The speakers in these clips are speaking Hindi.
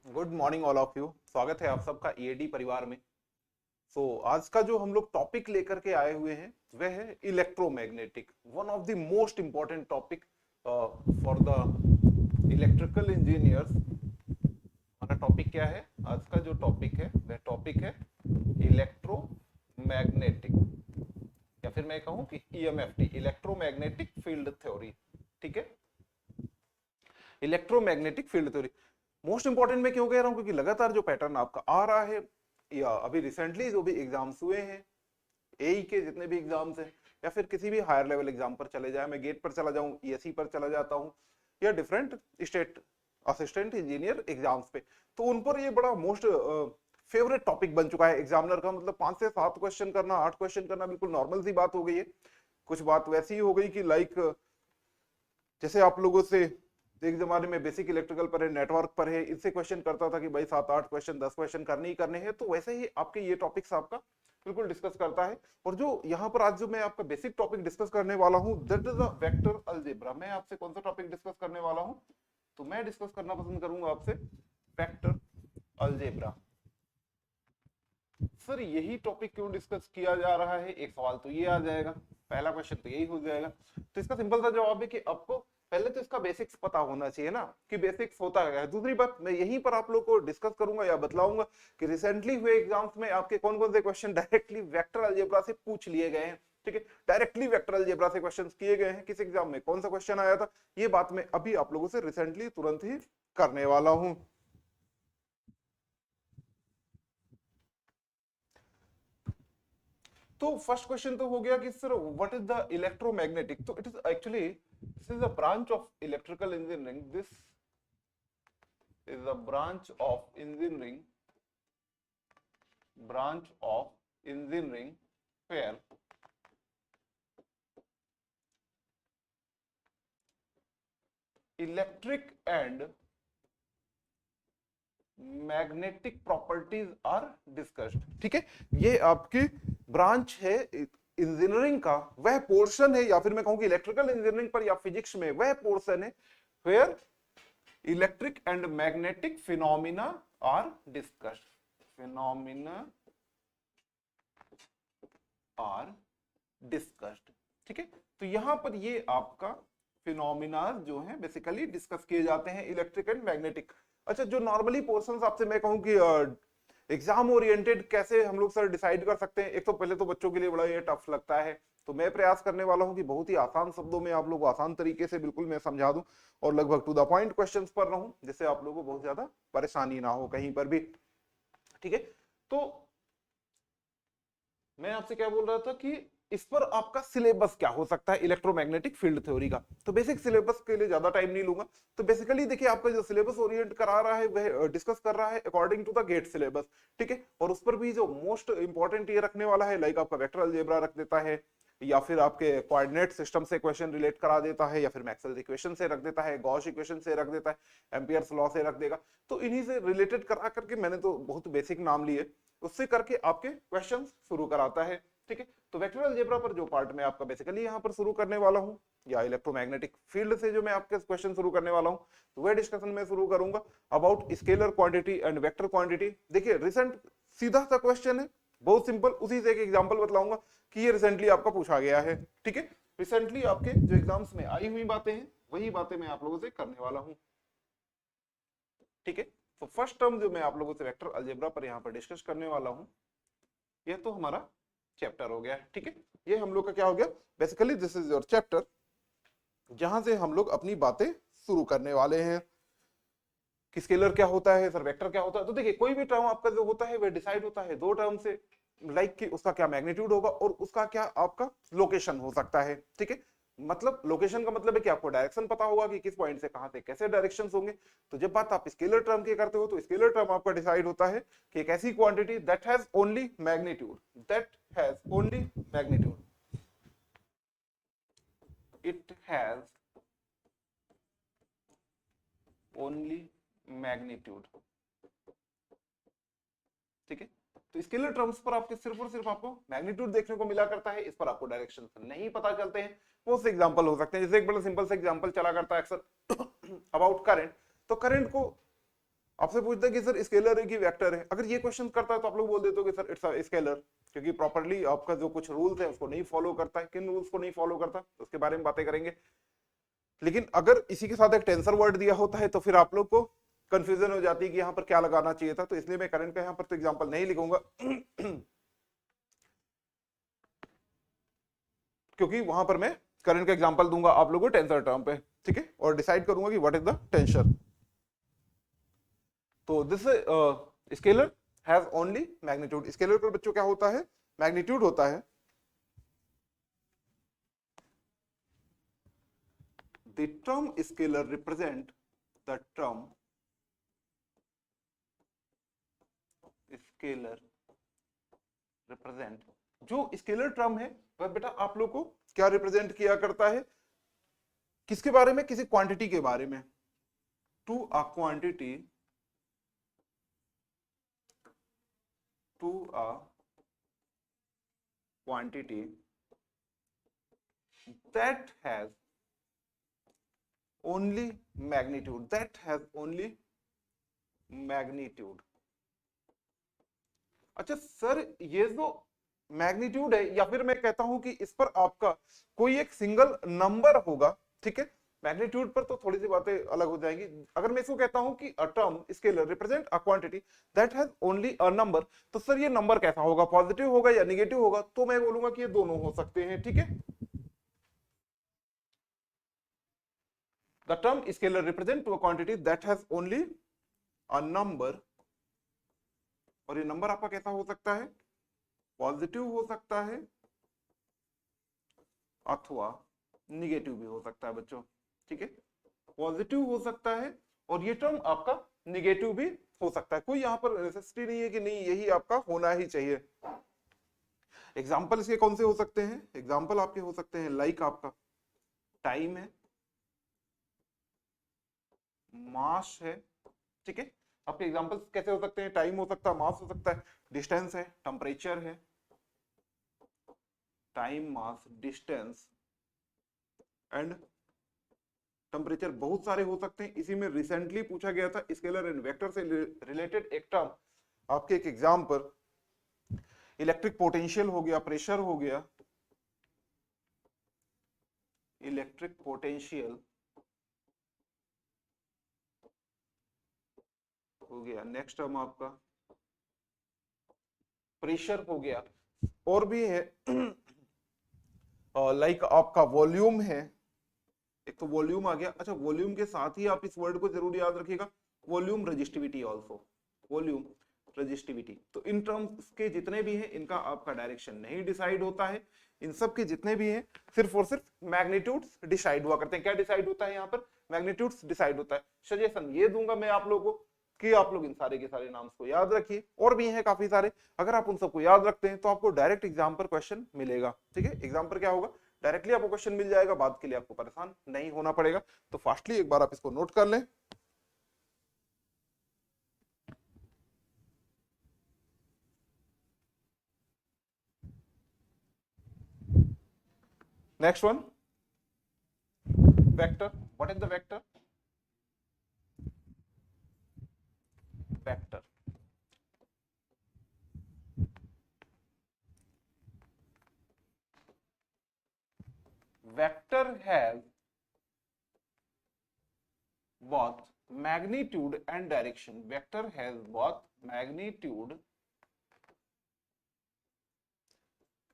Good morning all of you. स्वागत है आप सबका ईएडी परिवार में। आज का जो हम लोग टॉपिक लेकर के आए हुए हैं वह है electromagnetic, one of the most important topic for the electrical engineers. हमारा टॉपिक क्या है? आज का जो टॉपिक है वह टॉपिक है इलेक्ट्रोमैग्नेटिक, या फिर मैं कहूं कि ईएमएफटी, इलेक्ट्रोमैग्नेटिक फील्ड थ्योरी। ठीक है, electromagnetic field theory most important मैं क्यों कह रहा हूं? क्योंकि लगातार जो पैटर्न आपका आ रहा है, या अभी रिसेंटली जो भी एग्जाम्स हुए हैं, एई के जितने भी एग्जाम्स हैं, या फिर किसी भी हायर लेवल एग्जाम पर चले जाए, मैं गेट पर चला जाऊं, ईएससी पर चला जाता हूं, या different state assistant engineer exams पे, तो उन पर ये बड़ा मोस्ट फेवरेट टॉपिक बन चुका है एग्जामिनर का। मतलब 5 से 7 क्वेश्चन करना, 8 क्वेश्चन करना बिल्कुल नॉर्मल सी बात हो गई है। कुछ बात वैसी हो गई कि जैसे आप लोगों से एक जमाने में बेसिक इलेक्ट्रिकल पर है, नेटवर्क पर है, इससे क्वेश्चन करता था कि भाई 7-8 क्वेश्चन 10 क्वेश्चन करने ही करने हैं, तो वैसे ही आपके ये टॉपिक्स आपका बिल्कुल डिस्कस करता है। और जो यहाँ पर आज जो मैं आपका बेसिक टॉपिक डिस्कस करने वाला हूँ, that is a vector algebra. मैं आपसे कौन सा टॉपिक डिस्कस करने वाला हूँ? तो मैं डिस्कस करना पसंद करूंगा आपसे वेक्टर अलजेब्रा। सर यही टॉपिक क्यों डिस्कस किया जा रहा है? एक सवाल तो ये आ जाएगा, पहला क्वेश्चन तो यही हो जाएगा। तो इसका सिंपल सा जवाब है कि आपको पहले तो इसका बेसिक्स पता होना चाहिए ना, कि बेसिक्स होता क्या है। दूसरी बात मैं यहीं पर आप लोग को डिस्कस करूंगा या बतलाऊंगा कि रिसेंटली हुए एग्जाम्स में आपके कौन कौन से क्वेश्चन डायरेक्टली वेक्टर अलजेब्रा से पूछ लिए गए हैं। ठीक है, डायरेक्टली वेक्टर अलजेब्रा से क्वेश्चन किए गए हैं, किस एग्जाम में कौन सा क्वेश्चन आया था, ये बात मैं अभी आप लोगों से रिसेंटली तुरंत ही करने वाला हूं। तो फर्स्ट क्वेश्चन तो हो गया कि sir what is the electromagnetic. तो it is actually this is a branch of electrical engineering, this is a branch of engineering where electric and magnetic properties are discussed. ठीक है, ये आपकी ब्रांच है इंजीनियरिंग का, वह पोर्शन है, या फिर मैं कहूं कि इलेक्ट्रिकल इंजीनियरिंग पर या फिजिक्स में वह पोर्शन है where electric and magnetic phenomena are discussed. Phenomena are discussed. ठीक है, तो यहां पर ये आपका फिनोमिना जो है बेसिकली डिस्कस किए जाते हैं, इलेक्ट्रिक एंड मैग्नेटिक। अच्छा, जो नॉर्मली पोर्शंस आपसे मैं कहूं कि एग्जाम ओरिएंटेड कैसे हम लोग सर डिसाइड कर सकते हैं, एक तो पहले तो बच्चों के लिए बड़ा ये टफ लगता है, तो मैं प्रयास करने वाला हूं कि बहुत ही आसान शब्दों में आप लोग को आसान तरीके से बिल्कुल मैं समझा दूं, और लगभग टू द पॉइंट क्वेश्चंस पर रहूं, जिससे आप लोगों को बहुत ज्यादा परेशानी ना हो कहीं पर भी। ठीक है, तो मैं आपसे क्या बोल रहा था कि इस पर आपका सिलेबस क्या हो सकता है इलेक्ट्रोमैग्नेटिक फील्ड थ्योरी का। तो बेसिक सिलेबस के लिए ज्यादा टाइम नहीं लूंगा। तो बेसिकली देखिए, आपका जो सिलेबस ओरिएंट करा रहा है वह डिस्कस कर रहा है according to the GATE syllabus. ठीक है, और उस पर भी जो मोस्ट इंपॉर्टेंट ये रखने वाला है, लाइक आपका वेक्टर अलजेब्रा रख देता है, या फिर आपके कोऑर्डिनेट सिस्टम से क्वेश्चन रिलेट करा देता है, या फिर मैक्सवेल इक्वेशन से रख देता है, गॉस इक्वेशन से रख देता है, एम्पियर्स लॉ से रख देगा। तो इन्हीं से रिलेटेड करा करके मैंने तो बहुत बेसिक नाम लिए, उससे करके आपके क्वेश्चन शुरू कराता है। ठीक है, तो वेक्टर अलजेब्रा पर जो पार्ट मैं आपका बेसिकली यहाँ पर शुरू करने वाला हूँ, या इलेक्ट्रोमैग्नेटिक फील्ड से जो मैं आपके क्वेश्चन शुरू करने वाला हूँ, तो वह डिस्कशन में शुरू करूंगा about scalar quantity and vector quantity. देखिए, रिसेंट सीधा सा क्वेश्चन है, बहुत सिंपल, उसी से एक एग्जांपल बतलाऊंगा कि ये रिसेंटली आपका पूछा गया है। ठीक है, रिसेंटली आपके जो एग्जाम्स में आई हुई बातें हैं वही बातें मैं आप लोगों से करने वाला हूँ। ठीक है, तो फर्स्ट टर्म जो मैं आप लोगों से वेक्टर अलजेब्रा पर यहाँ पर डिस्कस करने वाला हूँ, ये तो हमारा चैप्टर हो गया। ठीक है, ये हम लोग का क्या हो गया, basically this is your chapter, जहां से हम लोग अपनी बातें शुरू करने वाले हैं कि स्केलर क्या होता है, सर वेक्टर क्या होता है। तो देखिए, कोई भी टर्म आपका जो होता है वह डिसाइड होता है दो टर्म से, लाइक कि उसका क्या मैग्नीट्यूड होगा और उसका क्या आपका लोकेशन हो सकता है। ठीक है, मतलब लोकेशन का मतलब है कि आपको डायरेक्शन पता होगा कि किस पॉइंट से कहां से कैसे डायरेक्शंस होंगे। तो जब बात आप स्केलर टर्म की करते हो, तो स्केलर टर्म आपका डिसाइड होता है कि एक ऐसी quantity that has only magnitude, it has only magnitude. ठीक है, तो स्केलर टर्म्स पर आपके सिर्फ और सिर्फ आपको मैग्नीट्यूड देखने को मिला करता है, इस पर आपको डायरेक्शन नहीं पता चलते हैं। बहुत से एग्जांपल हो सकते हैं, जैसे एक बड़ा सिंपल सा एग्जांपल चला करता है अक्सर अबाउट करंट। तो करंट को आपसे पूछता है कि सर स्केलर है कि वेक्टर है, अगर ये क्वेश्चन करता है तो आप लोग बोल देते हो कि सर इट्स अ स्केलर, क्योंकि प्रॉपर्ली आपका जो कुछ रूल्स है उसको नहीं फॉलो करता है। किन रूल्स को नहीं फॉलो करता उसके बारे में बातें करेंगे। लेकिन अगर इसी के साथ एक टेंसर वर्ड दिया होता है तो फिर आप लोग को कंफ्यूजन हो जाती है कि यहाँ पर क्या लगाना चाहिए था, तो इसलिए मैं करंट का यहाँ पर तो एग्जाम्पल नहीं लिखूंगा क्योंकि वहां पर मैं करंट का एग्जांपल दूंगा आप लोगों को टेंसर टर्म पे, ठीक है, और डिसाइड करूंगा कि व्हाट इज द टेंसर। तो this scalar has only magnitude. Scalar पर बच्चों क्या होता है, मैग्नीट्यूड होता है। The term scalar represent the term scalar represent, जो स्केलर टर्म है वह बेटा आप लोग को क्या रिप्रेजेंट किया करता है, किसके बारे में, किसी क्वांटिटी के बारे में। To a quantity, to a quantity that has only magnitude, that has only magnitude। अच्छा सर ये जो मैग्नीट्यूड है, या फिर मैं कहता हूं कि इस पर आपका कोई एक सिंगल नंबर होगा, ठीक है, मैग्नीट्यूड पर तो थोड़ी सी बातें अलग हो जाएंगी। अगर मैं इसको कहता हूं कि a term scalar represent a quantity that has only a number, तो सर ये नंबर कैसा होगा, पॉजिटिव होगा या निगेटिव होगा, तो मैं बोलूंगा कि ये दोनों हो सकते हैं, ठीक है। The term scalar represent to a quantity that has only a number, और ये नंबर आपका कैसा हो सकता है, पॉजिटिव हो सकता है अथवा निगेटिव भी हो सकता है बच्चों, ठीक है, पॉजिटिव हो सकता है और ये टर्म आपका निगेटिव भी हो सकता है। कोई यहाँ पर नेसेसिटी नहीं है कि नहीं यही आपका होना ही चाहिए। एग्जाम्पल इसके कौन से हो सकते हैं, एग्जाम्पल आपके हो सकते हैं लाइक आपका टाइम है, मास है, ठीक है। आपके एग्जांपल्स कैसे हो सकते हैं, टाइम हो सकता है, मास हो सकता है, डिस्टेंस है, टेम्परेचर है, time, mass, distance and temperature, बहुत सारे हो सकते हैं। इसी में रिसेंटली पूछा गया था स्केलर एंड वेक्टर से रिलेटेड एक टर्म, आपके एक एग्जाम पर इलेक्ट्रिक पोटेंशियल हो गया, प्रेशर हो गया, इलेक्ट्रिक पोटेंशियल हो गया, नेक्स्ट टर्म आपका प्रेशर हो गया, और भी है लाइक आपका वॉल्यूम है, एक तो वॉल्यूम आ गया। अच्छा वॉल्यूम के साथ ही आप इस वर्ड को जरूर याद रखिएगा, volume resistivity also, volume resistivity. तो इन टर्म्स के जितने भी हैं इनका आपका डायरेक्शन नहीं डिसाइड होता है, इन सब के जितने भी हैं सिर्फ और सिर्फ मैग्नीट्यूड्स डिसाइड हुआ करते हैं। क्या डिसाइड होता है यहाँ पर, मैग्नीट्यूड्स डिसाइड होता है। सजेशन ये दूंगा मैं आप लोगों को कि आप लोग इन सारे के सारे नाम्स को याद रखिए, और भी हैं काफी सारे, अगर आप उन सबको याद रखते हैं तो आपको डायरेक्ट एग्जाम पर क्वेश्चन मिलेगा, ठीक है। एग्जाम पर क्या होगा, डायरेक्टली आपको क्वेश्चन मिल जाएगा, बाद के लिए आपको परेशान नहीं होना पड़ेगा। तो फास्टली एक बार आप इसको नोट कर लें। Next one, vector. What is the vector, vector vector has both magnitude and direction, vector has both magnitude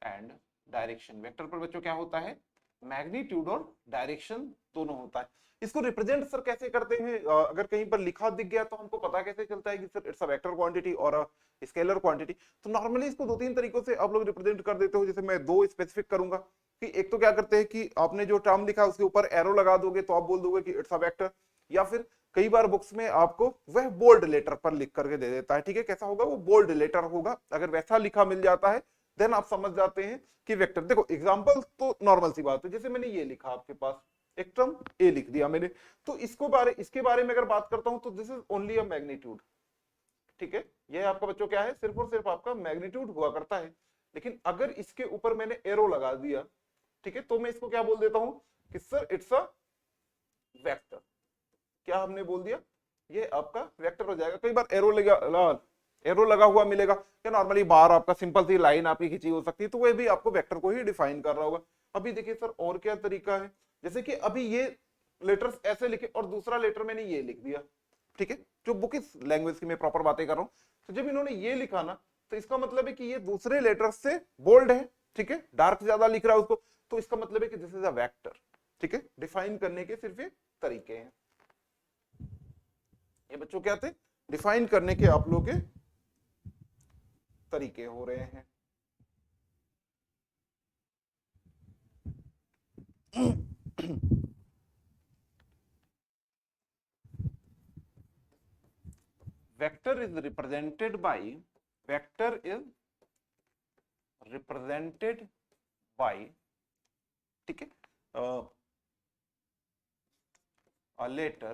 and direction. Vector पर बच्चों क्या होता है, मैग्नीट्यूड और डायरेक्शन दोनों होता है। इसको रिप्रेजेंट सर कैसे करते हैं, अगर कहीं पर लिखा दिख गया तो हमको पता कैसे चलता है कि sir it's a vector quantity और अ स्केलर क्वांटिटी। तो नॉर्मली इसको दो तीन तरीकों से आप लोग रिप्रेजेंट कर देते हो, जैसे मैं दो स्पेसिफिक करूंगा कि एक तो क्या करते हैं कि आपने जो टर्म लिखा है उसके ऊपर एरो लगा दोगे तो आप बोल दोगे कि इट्स अ वेक्टर, या फिर कई बार बुक्स में आपको वह बोल्ड लेटर पर लिख करके दे देता है, ठीक है। कैसा होगा, वो बोल्ड लेटर होगा, अगर वैसा लिखा मिल जाता है देन आप समझ जाते हैं कि वेक्टर। देखो एग्जांपल तो नॉर्मल सी बात है, जैसे मैंने ये लिखा आपके पास एक टर्म ए लिख दिया मैंने, तो इसके बारे में अगर बात करता हूं तो this is only a magnitude, ठीक है। ये आपका बच्चों क्या है, सिर्फ और सिर्फ आपका मैग्नीट्यूड हुआ करता है। लेकिन अगर इसके ऊपर मैंने एरो लगा दिया, ठीक है, तो मैं इसको क्या बोल देता हूं कि सर इट्स अ वेक्टर। क्या हमने बोल दिया, ये आपका वेक्टर हो जाएगा। कई बार एरो लगा हुआ मिलेगा, या नॉर्मली बाहर आपका सिंपल सी लाइन आपकी खींची हो सकती है, तो वो भी आपको वेक्टर को ही डिफाइन कर रहा होगा। अभी देखिए सर और क्या तरीका है, जैसे कि अभी ये लेटर्स ऐसे लिखे और दूसरा लेटर मैंने ये लिख दिया, ठीक है, जो बुक इस लैंग्वेज की मैं प्रॉपर बातें कर रहा हूँ। तो जब इन्होंने ये लिखा ना, तो इसका मतलब है कि ये दूसरे लेटर से बोल्ड है, ठीक है, डार्क ज्यादा लिख रहा है उसको, तो इसका मतलब है कि दिस इज अ वेक्टर, ठीक है। डिफाइन करने के सिर्फ ये तरीके हैं, ये बच्चों क्या थे, डिफाइन करने के आप लोग के तरीके हो रहे हैं। vector is represented by vector is represented by, ठीक है, a letter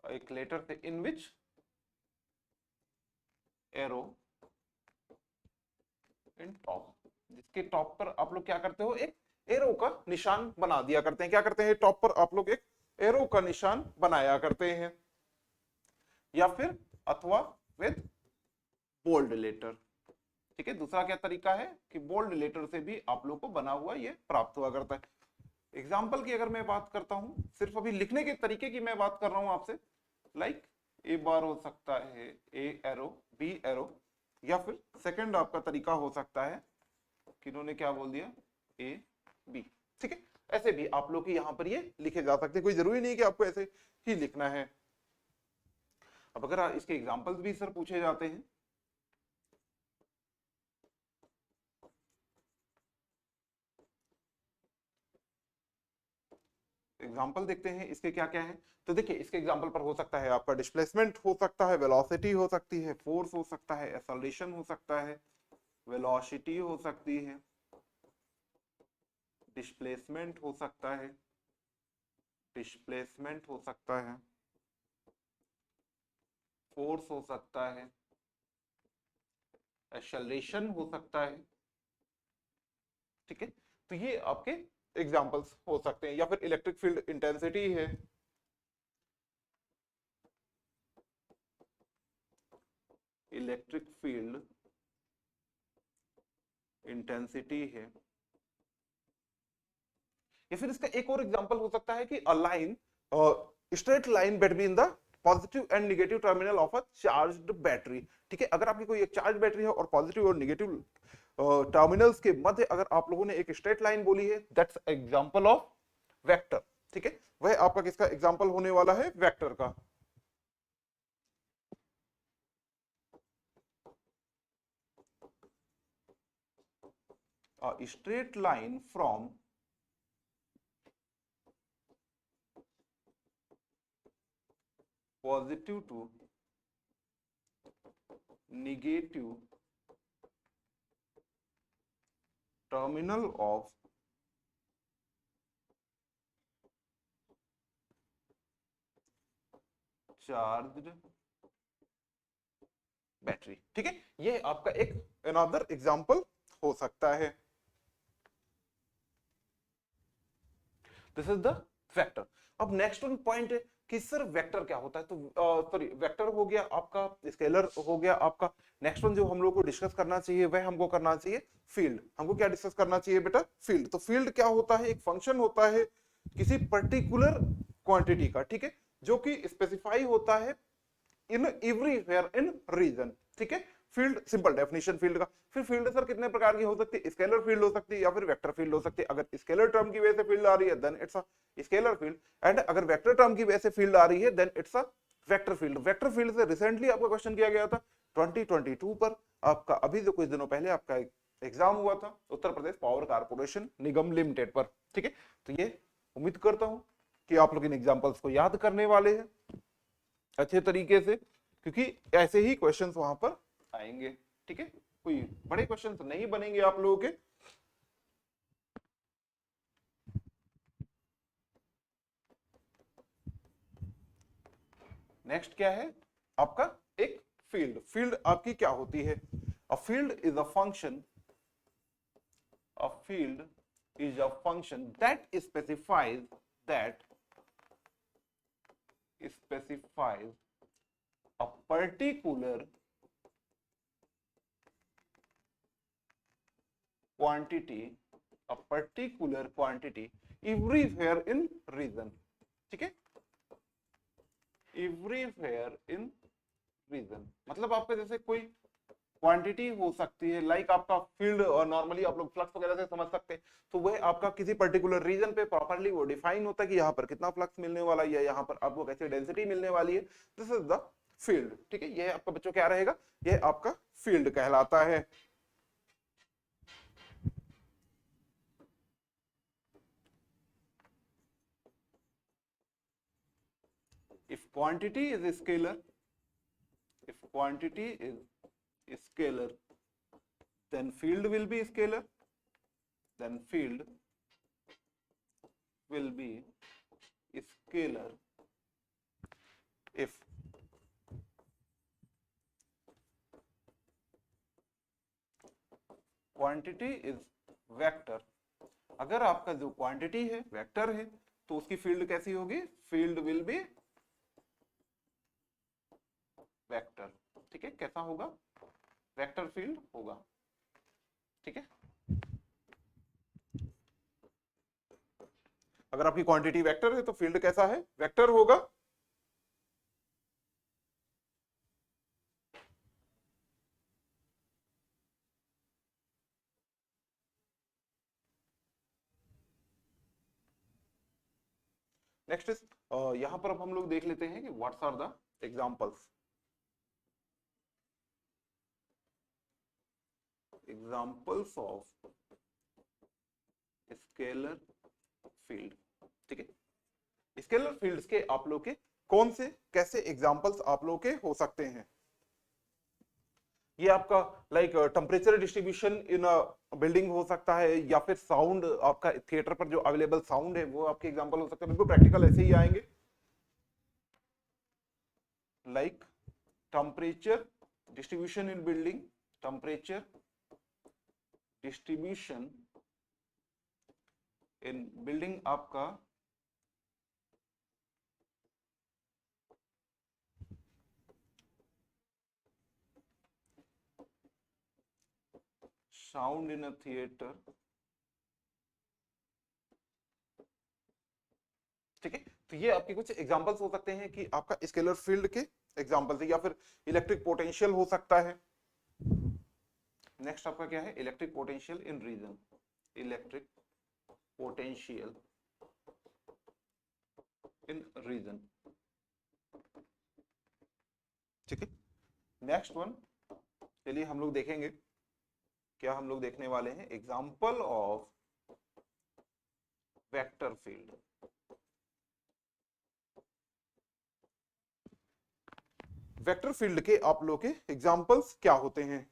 एक लेटर थे इन विच एरो इन टॉप, जिसके टॉप पर आप लोग क्या करते हो, एक एरो का निशान बना दिया करते हैं। क्या करते हैं, टॉप पर आप लोग एक एरो का निशान बनाया करते हैं, या फिर अथवा विद बोल्ड लेटर, ठीक है। दूसरा क्या तरीका है कि बोल्ड लेटर से भी आप लोग को बना हुआ ये प्राप्त हुआ करता है। एग्जाम्पल की अगर मैं बात करता हूं, सिर्फ अभी लिखने के तरीके की मैं बात कर रहा हूं आपसे, लाइक ए बार हो सकता है ए एरो बी एरो, या फिर सेकंड आपका तरीका हो सकता है कि इन्होंने क्या बोल दिया ए बी, ठीक है। ऐसे भी आप लोग यहाँ पर ये लिखे जा सकते हैं, कोई जरूरी नहीं कि आपको ऐसे ही लिखना है। अब अगर इसके एग्जाम्पल्स भी सर पूछे जाते हैं, एग्जाम्पल देखते हैं इसके क्या क्या है। तो देखिए इसके एग्जाम्पल पर हो सकता है आपका डिस्प्लेसमेंट हो सकता है, वेलोसिटी हो सकती है, फोर्स हो सकता है, एक्सेलरेशन हो सकता है, वेलोसिटी हो सकती है, डिस्प्लेसमेंट हो सकता है, डिस्प्लेसमेंट हो सकता है, फोर्स हो सकता है, एक्सेलरेशन हो सकता है, ठीक है। तो ये आपके एग्जांपल्स हो सकते हैं, या फिर इलेक्ट्रिक फील्ड इंटेंसिटी है, इलेक्ट्रिक फील्ड इंटेंसिटी है, या फिर इसका एक और एग्जांपल हो सकता है कि a line straight line between the positive and negative terminal of a charged battery, ठीक है। अगर आपकी कोई एक चार्ज बैटरी है और पॉजिटिव और नेगेटिव टर्मिनल्स के मध्य अगर आप लोगों ने एक स्ट्रेट लाइन बोली है, दैट्स एग्जांपल ऑफ वेक्टर, ठीक है। वह आपका किसका एग्जांपल होने वाला है, वेक्टर का। A straight line from positive to negative terminal of charged battery, ठीक है। ये आपका एक अनदर एग्जांपल हो सकता है। This is the vector. अब नेक्स्ट वन पॉइंट है कि सर वेक्टर क्या होता है, तो सॉरी वेक्टर हो गया आपका, स्केलर हो गया आपका। नेक्स्ट वन जो हम लोग को डिस्कस करना चाहिए वह हमको करना चाहिए फील्ड। हमको क्या डिस्कस करना चाहिए बेटा, फील्ड। तो फील्ड क्या होता है, एक फंक्शन होता है किसी पर्टिकुलर क्वांटिटी का, ठीक है, जो कि स्पेसिफाई होता है इन एवरीवेयर इन रीजन, ठीक है। फील्ड सिंपल डेफिनेशन फील्ड का। फिर फील्ड सर कितने प्रकार की हो सकती है, स्केलर फील्ड हो सकती है या फिर वेक्टर फील्ड हो सकती है। अगर स्केलर टर्म की वजह से फील्ड आ रही है then it's a scalar field, and अगर वेक्टर टर्म की वजह से फील्ड आ रही है then it's a vector field. Vector field से रिसेंटली आपका क्वेश्चन किया गया था 2022 पर आपका, अभी जो कुछ दिनों पहले आपका एग्जाम हुआ था उत्तर प्रदेश पावर कारपोरेशन निगम लिमिटेड पर, ठीक है। तो ये उम्मीद करता हूं कि आप लोग इन एग्जांपल्स को याद करने वाले हैं अच्छे तरीके से, क्योंकि ऐसे ही क्वेश्चंस वहां पर आएंगे, ठीक है। कोई बड़े क्वेश्चंस नहीं बनेंगे आप लोगों के। नेक्स्ट क्या है आपका, एक फील्ड। फील्ड आपकी क्या होती है, a field is a function, a field is a function that specifies a particular quantity everywhere in region. ठीक है, everywhere in region मतलब आपका जैसे कोई क्वांटिटी हो सकती है, लाइक आपका फील्ड, और नॉर्मली आप लोग फ्लक्स वगैरह से समझ सकते हैं, तो वह आपका किसी पर्टिकुलर रीजन पे प्रॉपर्ली वो डिफाइन होता है कि यहाँ पर कितना फ्लक्स मिलने वाला है, यहाँ पर आपको कैसे डेंसिटी मिलने वाली है, दिस इज द फील्ड। ठीक है, यह आपका बच्चों क्या रहेगा, यह आपका फील्ड कहलाता है। If quantity is scalar, then field will be scalar, If quantity is vector, अगर आपका जो क्वांटिटी है वेक्टर है तो उसकी फील्ड कैसी होगी, फील्ड विल बी वेक्टर। ठीक है, कैसा होगा, वेक्टर फील्ड होगा। ठीक है, अगर आपकी क्वांटिटी वेक्टर है तो फील्ड कैसा है, वेक्टर होगा। नेक्स्ट इज यहां पर अब हम लोग देख लेते हैं कि what's are the examples of scalar field. ठीक है, स्केलर फील्ड्स के आप लोग के कौन से कैसे एग्जांपल्स आप लोग के हो सकते हैं। ये आपका like temperature distribution in a building हो सकता है, या फिर साउंड, आपका थिएटर पर जो अवेलेबल साउंड है वो आपके एग्जांपल हो सकता है। बिल्कुल प्रैक्टिकल ऐसे ही आएंगे, like temperature distribution in building, temperature distribution in building आपका साउंड इन अ थिएटर। ठीक है, तो ये आपके कुछ एग्जांपल्स हो सकते हैं कि आपका स्केलर फील्ड के एग्जांपल्स है, या फिर इलेक्ट्रिक पोटेंशियल हो सकता है। नेक्स्ट आपका क्या है, electric potential in region, electric potential in region. ठीक है, नेक्स्ट वन चलिए हम लोग देखेंगे, क्या हम लोग देखने वाले हैं, example of vector field. Vector field के आप लोग के एग्जाम्पल्स क्या होते हैं,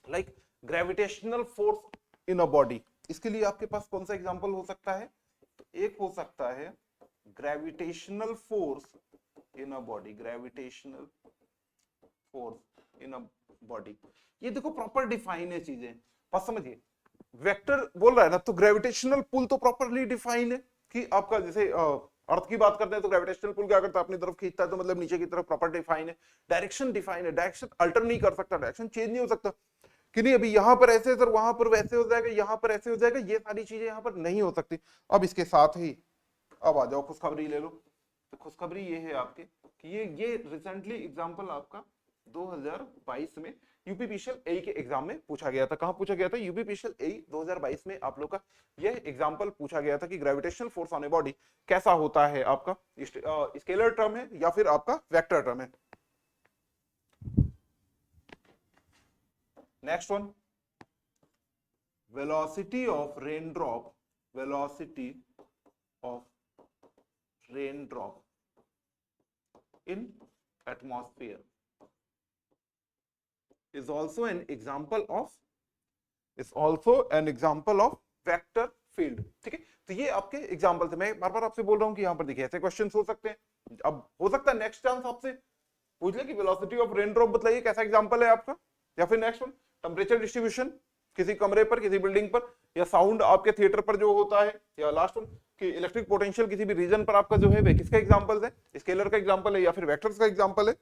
like gravitational force in a body. इसके लिए आपके पास कौन सा एग्जाम्पल हो सकता है, तो एक हो सकता है gravitational force in a body, gravitational force in a body. ये देखो प्रॉपर डिफाइन है चीजें, बस समझिए, वेक्टर बोल रहा है ना, तो ग्रेविटेशनल पुल तो प्रॉपरली डिफाइन है कि आपका जैसे अर्थ की बात करते हैं तो ग्रेविटेशनल पुल क्या करता है, अपनी तरफ खींचता है, तो मतलब नीचे की तरफ प्रॉपर डिफाइन है। डायरेक्शन डिफाइन है, डायरेक्शन अल्टर नहीं कर सकता, डायरेक्शन चेंज नहीं हो सकता कि नहीं अभी यहां पर ऐसे सर वहां पर वैसे हो जाएगा, यहां पर ऐसे हो जाएगा, ये सारी चीजें यहां पर नहीं हो सकती। अब इसके साथ ही अब आ जाओ खुशखबरी ले लो, तो खुशखबरी ये है आपके कि ये रिसेंटली एग्जांपल आपका 2022 में यूपीपीसीएल एई के एग्जाम में पूछा गया था। कहां पूछा गया था, यूपीपीसीएल एई 2022 में आप लोग का यह एग्जांपल पूछा गया था कि gravitational force on a body कैसा होता है, आपका स्केलर टर्म है या फिर आपका वेक्टर टर्म है। Next one, velocity of raindrop, velocity of raindrop in atmosphere is also an example of vector field. ठीक है, तो ये आपके एग्जांपल थे। मैं बार बार आपसे बोल रहा हूं कि यहां पर देखिए ऐसे क्वेश्चंस हो सकते हैं। अब हो सकता है नेक्स्ट चांस आपसे पूछ ले कि वेलोसिटी ऑफ रेन ड्रॉप बताइए कैसा एग्जांपल है आपका, या फिर नेक्स्ट वन टेम्परेचर डिस्ट्रीब्यूशन किसी कमरे पर, किसी बिल्डिंग पर, या साउंड आपके थिएटर पर जो होता है, या लास्ट वन कि इलेक्ट्रिक पोटेंशियल किसी भी रीजन पर आपका जो है वे किसका एग्जांपल्स है, स्केलर का एग्जांपल है या फिर वेक्टर्स का एग्जांपल है।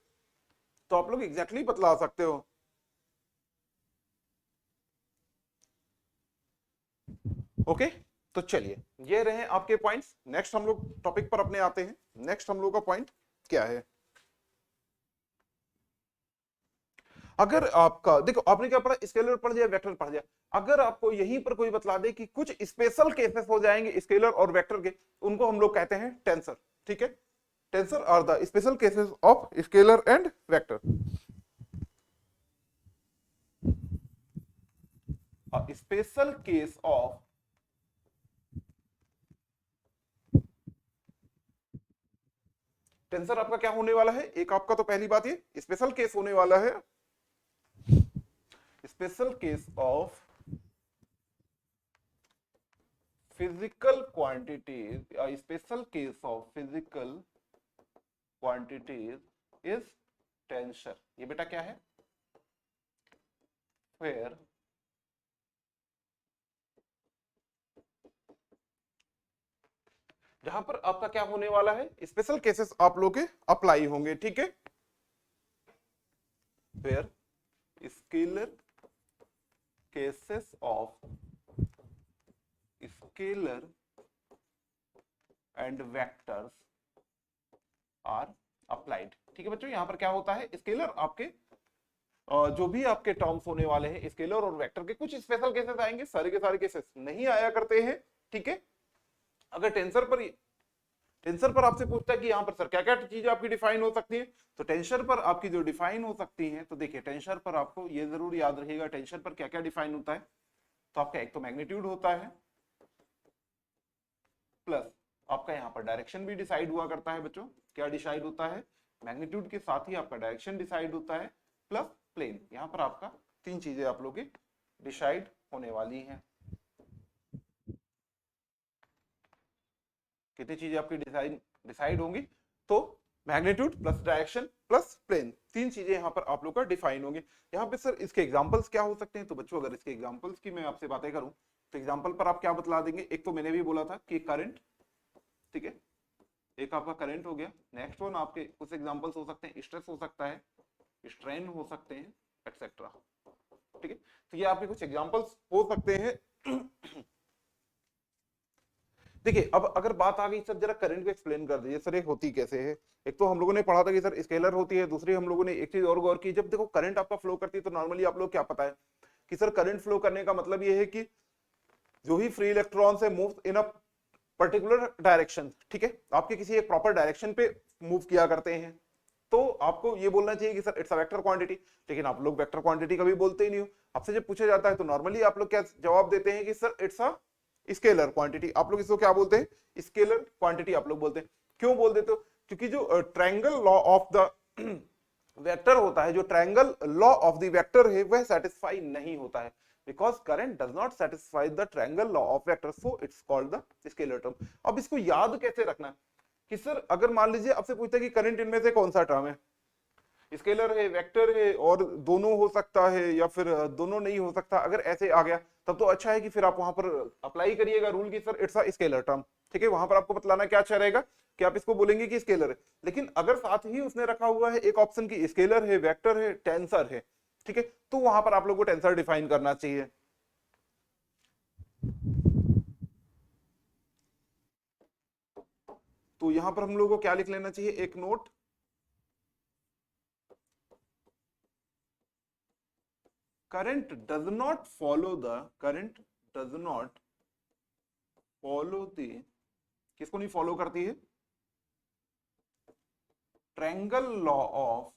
तो आप लोग एग्जैक्टली बतला सकते हो। ओके, तो चलिए ये रहे आपके पॉइंट्स। नेक्स्ट हम लोग टॉपिक पर अपने आते हैं। नेक्स्ट हम लोग का पॉइंट क्या है, अगर आपका देखो आपने क्या पढ़ा, स्केलर पढ़ दिया, वेक्टर पढ़ दिया, अगर आपको यहीं पर कोई बतला दे कि कुछ स्पेशल केसेस हो जाएंगे स्केलर और वेक्टर के, उनको हम लोग कहते हैं टेंसर। ठीक है, tensor are the special cases of scalar and vector. Special case of tensor आपका क्या होने वाला है, एक आपका तो पहली बात ये स्पेशल केस होने वाला है, special case of physical quantities, special case of physical quantities is tensor. ये बेटा क्या है, where जहां पर आपका क्या होने वाला है, स्पेशल केसेस आप लोग के अप्लाई होंगे। ठीक है, where scalar cases of scalar and vectors are applied. ठीक है बच्चों, यहां पर क्या होता है, स्केलर आपके जो भी आपके टर्म्स होने वाले हैं स्केलर और वेक्टर के, कुछ स्पेशल केसेस आएंगे, सारे के सारे केसेस नहीं आया करते हैं। ठीक है, अगर टेंसर पर आपसे पूछता है कि यहाँ पर सर क्या क्या चीजें आपकी डिफाइन हो सकती है, तो टेंसर पर आपकी जो डिफाइन हो सकती है, तो देखिए टेंसर पर आपको ये जरूर याद रखिएगा टेंसर पर क्या क्या डिफाइन होता है। तो आपका एक तो मैग्नीट्यूड होता है, प्लस आपका यहाँ पर डायरेक्शन भी डिसाइड हुआ करता है बच्चों। क्या डिसाइड होता है, मैग्नीट्यूड के साथ ही आपका डायरेक्शन डिसाइड होता है, प्लस प्लेन। यहाँ पर आपका तीन चीजें आप लोग की डिसाइड होने वाली हैं। कितनी चीजें आपकी डिसाइड होंगी, तो magnitude plus direction plus plane, तीन चीजें यहाँ पर आप लोग का डिफाइन होंगे। यहाँ पे सर इसके एग्जांपल्स क्या हो सकते हैं, तो बच्चों अगर इसके एग्जांपल्स की मैं आपसे बातें करूं तो एग्जांपल पर आप क्या बतला देंगे, एक तो मैंने भी बोला था कि करंट, ठीक है, एक आपका करंट हो गया। नेक्स्ट वन आपके कुछ एग्जांपल्स हो सकते हैं, स्ट्रेस हो सकता है, स्ट्रेन हो सकते हैं, एक्सेट्रा। ठीक है, तो ये आपके कुछ एग्जांपल्स हो सकते हैं। देखिए अब अगर बात आ गई सर जरा करंट को एक्सप्लेन कर दीजिए सर, ये होती कैसे है। एक तो हम लोगों ने पढ़ा था कि सर स्केलर होती है, दूसरी हम लोगों ने एक चीज और गौर की, जब देखो करंट आपका फ्लो करती है तो नॉर्मली आप लोग क्या पता है कि सर करंट फ्लो करने का मतलब ये है कि जो भी फ्री इलेक्ट्रॉन्स है move in a particular direction. ठीक है, आपके किसी एक प्रॉपर डायरेक्शन पे मूव किया करते हैं, तो आपको ये बोलना चाहिए कि sir it's a vector quantity. लेकिन आप लोग वेक्टर क्वांटिटी कभी बोलते ही नहीं हो। आपसे जब पूछा जाता है तो नॉर्मली आप लोग क्या जवाब देते हैं कि sir it's a scalar quantity. आप लोग इसको क्या बोलते हैं, स्केलर क्वांटिटी आप लोग बोलते हैं। क्यों बोल देते हो, क्योंकि जो triangle law of the vector होता है, जो triangle law of the vector है वह सेटिस्फाई नहीं होता है, because current does not satisfy the triangle law of vector, so it's called the scalar term। अब इसको याद कैसे रखना कि सर अगर मान लीजिए आपसे पूछता है कि करंट इनमें से कौन सा टर्म है, स्केलर है, वेक्टर है, और दोनों हो सकता है या फिर दोनों नहीं हो सकता, अगर ऐसे आ गया तब तो अच्छा है कि फिर आप वहां पर अप्लाई करिएगा रूल की sir it's a scalar term. ठीक है, वहां पर आपको बतलाना क्या अच्छा रहेगा कि आप इसको बोलेंगे कि स्केलर है। लेकिन अगर साथ ही उसने रखा हुआ है एक ऑप्शन की स्केलर है, वेक्टर है, टेंसर है, ठीक है, तो वहां पर आप लोग को टेंसर डिफाइन करना चाहिए। तो यहां पर हम लोग को क्या लिख लेना चाहिए, एक note, current does not follow the किसको नहीं फॉलो करती है, ट्रायंगल लॉ ऑफ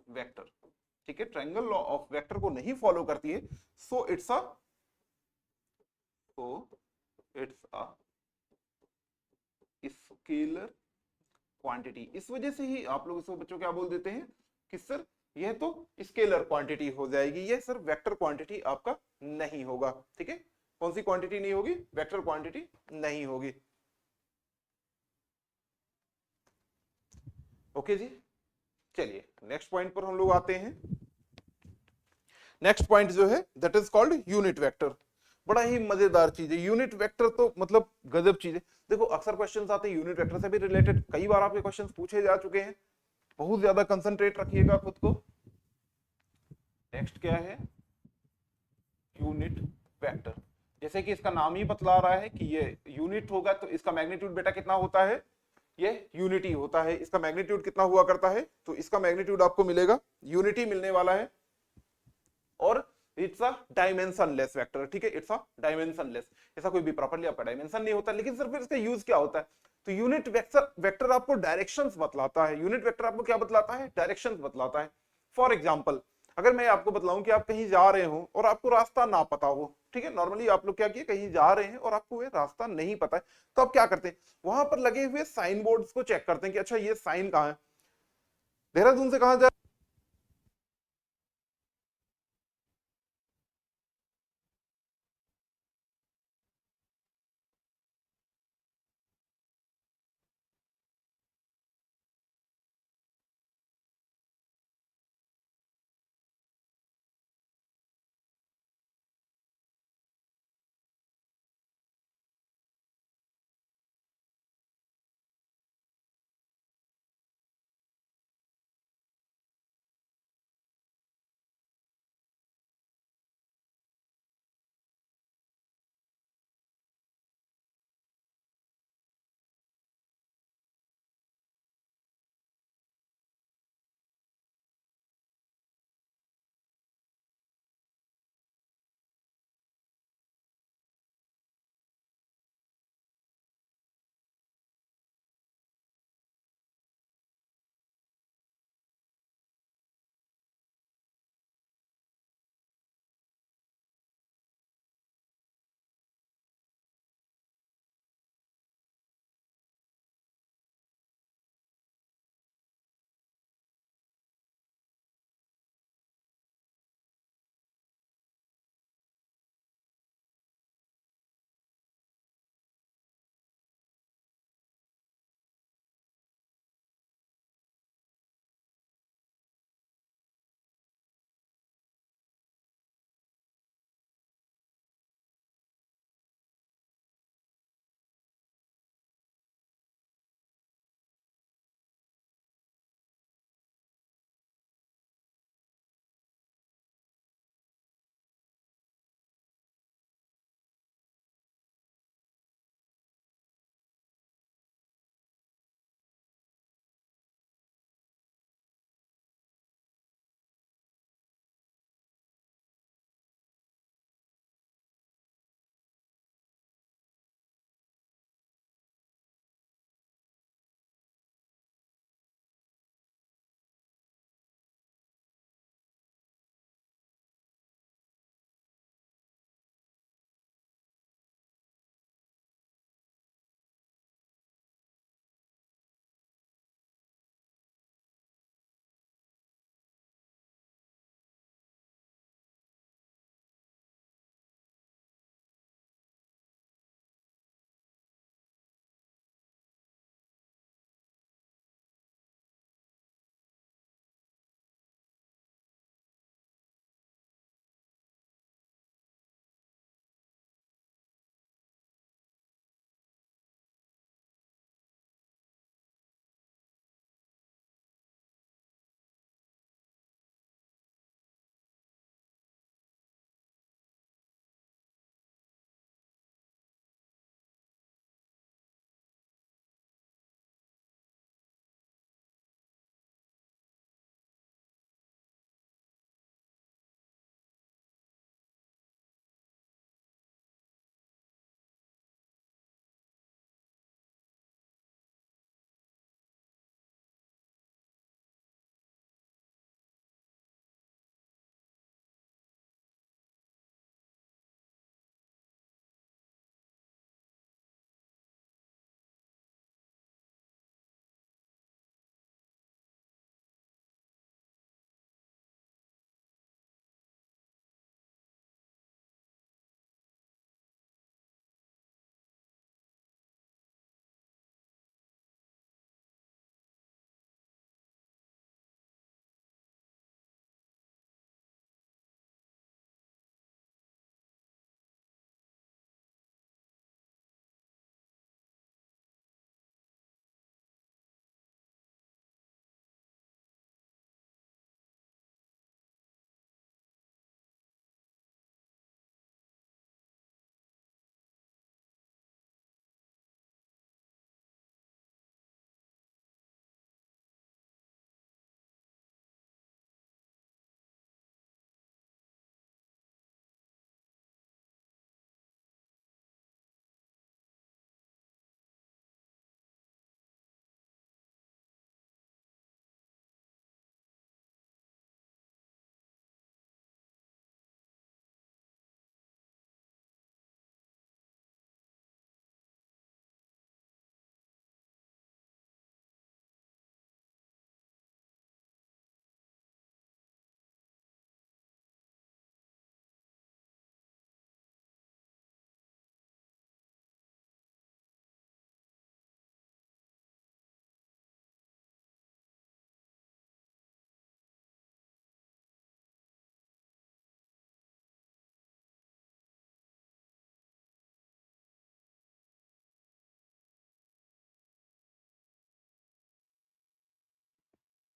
वेक्टर। ठीक है, ट्रायंगल लॉ ऑफ वेक्टर को नहीं फॉलो करती है, so it's a scalar quantity. इस वजह से ही आप लोग इसको बच्चों क्या बोल देते हैं कि सर यह तो स्केलर क्वांटिटी हो जाएगी, ये सर वेक्टर क्वांटिटी आपका नहीं होगा। ठीक है, कौन सी क्वांटिटी नहीं होगी, वेक्टर क्वांटिटी नहीं होगी। ओके जी, चलिए नेक्स्ट पॉइंट पर हम लोग आते हैं। नेक्स्ट पॉइंट जो है that is called unit vector. बड़ा ही मजेदार चीज है यूनिट वेक्टर, तो मतलब गजब चीज है। देखो अक्सर क्वेश्चंस आते हैं यूनिट वेक्टर से भी रिलेटेड, कई बार आपके क्वेश्चंस पूछे जा चुके हैं। बहुत ज्यादा कंसंट्रेट रखिएगा खुद को। नेक्स्ट क्या है, यूनिट वेक्टर। जैसे कि इसका नाम ही बतला रहा है कि ये यूनिट होगा, तो इसका मैग्नीट्यूड बेटा कितना होता है, ये यूनिटी होता है। इसका मैग्नीट्यूड कितना हुआ करता है, तो इसका मैग्नीट्यूड आपको मिलेगा यूनिटी मिलने वाला है। और इट्स अ डायमेंशनलेस वेक्टर, ठीक है, इट्स अ डायमेंशनलेस। ऐसा कोई भी प्रॉपर्ली आपका डायमेंशन नहीं होता, लेकिन सिर्फ इसका यूज क्या होता है, तो यूनिट वेक्टर आपको डायरेक्शंस बतलाता है। यूनिट वेक्टर आपको क्या बतलाता है, डायरेक्शंस बतलाता है। फॉर एग्जांपल अगर मैं आपको बतलाऊं कि आप कहीं जा रहे हो और आपको रास्ता ना पता हो, ठीक है, नॉर्मली आप लोग क्या किए, कहीं जा रहे हैं और आपको ये रास्ता नहीं पता है, तो आप क्या करते हैं, वहां पर लगे हुए साइन बोर्ड्स को चेक करते हैं कि अच्छा ये साइन कहाँ है, देहरादून से कहाँ जा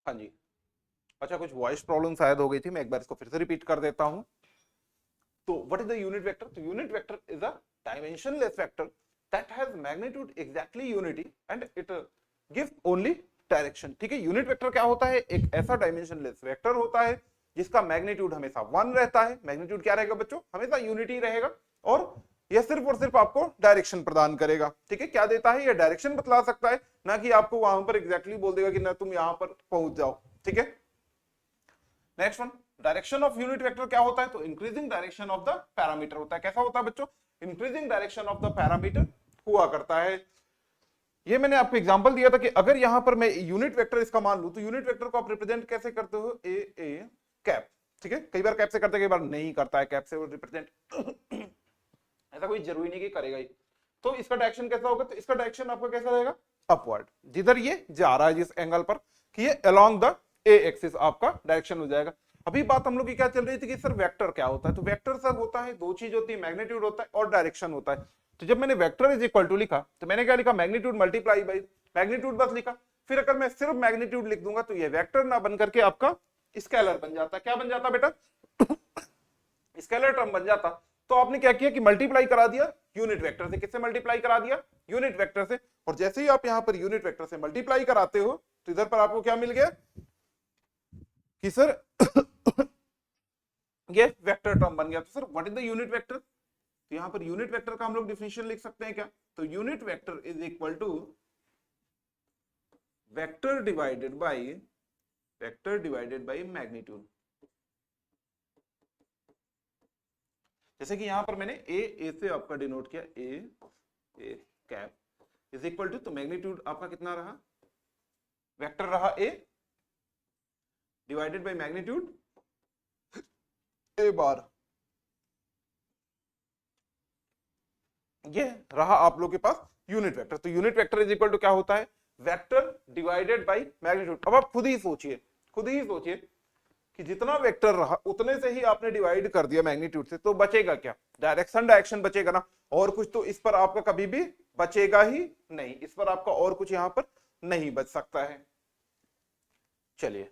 हाँ जी। अच्छा, कुछ वॉइस प्रॉब्लम शायद हो गई थी, मैं एक बार इसको फिर से रिपीट कर देता हूं। तो what is the unit vector? तो unit vector is a dimensionless vector that has magnitude exactly unity and it gives only direction. ठीक है, यूनिट वेक्टर क्या होता है? एक ऐसा डायमेंशनलेस वेक्टर होता है जिसका मैग्नीट्यूड हमेशा 1 रहता है। मैग्नीट्यूड क्या रहेगा बच्चों? हमेशा यूनिटी रहेगा, और यह सिर्फ और सिर्फ आपको डायरेक्शन प्रदान करेगा। ठीक है, क्या देता है? यह डायरेक्शन बतला सकता है, ना कि आपको वहां पर एग्जैक्टली बोल देगा कि ना तुम यहां पर पहुंच जाओ। ठीक है, next one, direction of unit vector क्या होता है? तो increasing direction of the parameter होता है। कैसा होता है बच्चों? Increasing direction of the parameter हुआ करता है। ये मैंने आपको एग्जांपल दिया था कि अगर यहां पर मैं यूनिट वेक्टर इसका मान लूं, तो यूनिट वेक्टर को आप रिप्रेजेंट कैसे करते हो? ए ए कैप। ठीक है, कई बार कैप से करते, कई बार नहीं करता है कैप से वो रिप्रेजेंट ऐसा कोई जरूरी नहीं कि करेगा ही। तो इसका डायरेक्शन कैसा होगा? तो इसका डायरेक्शन आपका कैसा रहेगा? अपवर्ड, जिधर ये जा रहा है जिस एंगल पर, कि ये अलोंग द ए एक्सिस आपका डायरेक्शन हो जाएगा। अभी बात हम लोग की क्या चल रही थी कि सर वेक्टर क्या होता है? तो वेक्टर सर होता है, दो चीज होती है, मैग्नीट्यूड होता है और डायरेक्शन होता है। तो जब मैंने वेक्टर इज इक्वल टू लिखा, तो मैंने क्या लिखा? मैग्नीट्यूड मल्टीप्लाई बाई मैग्नीट्यूड बस लिखा। फिर अगर मैं सिर्फ मैग्नीट्यूड लिख दूंगा तो ये वेक्टर ना बन करके आपका स्केलर बन जाता। क्या बन जाता बेटा? स्केलर टर्म बन जाता। तो आपने क्या किया कि मल्टीप्लाई करा दिया यूनिट वेक्टर से। किससे मल्टीप्लाई करा दिया? यूनिट वेक्टर से। और जैसे ही आप यहां पर यूनिट वेक्टर से मल्टीप्लाई कराते हो, तो इधर पर आपको क्या मिल गया कि सर ये वेक्टर टर्म बन गया। तो sir what is the unit vector? तो यहां पर यूनिट वेक्टर का हम लोग डिफिनेशन लिख सकते हैं क्या? तो unit vector is equal to vector divided by magnitude. जैसे कि यहां पर मैंने ए से आपका डिनोट किया, A cap is equal to, तो मैग्नीट्यूड आपका कितना रहा? वेक्टर रहा A divided by magnitude A bar. ये रहा आप लोग के पास यूनिट वेक्टर। तो unit vector is equal to क्या होता है? Vector divided by magnitude. अब आप खुद ही सोचिए कि जितना वेक्टर रहा उतने से ही आपने डिवाइड कर दिया मैग्नीट्यूड से, तो बचेगा क्या? डायरेक्शन बचेगा ना, और कुछ तो इस पर आपका कभी भी बचेगा ही नहीं। इस पर आपका और कुछ यहां पर नहीं बच सकता है। चलिए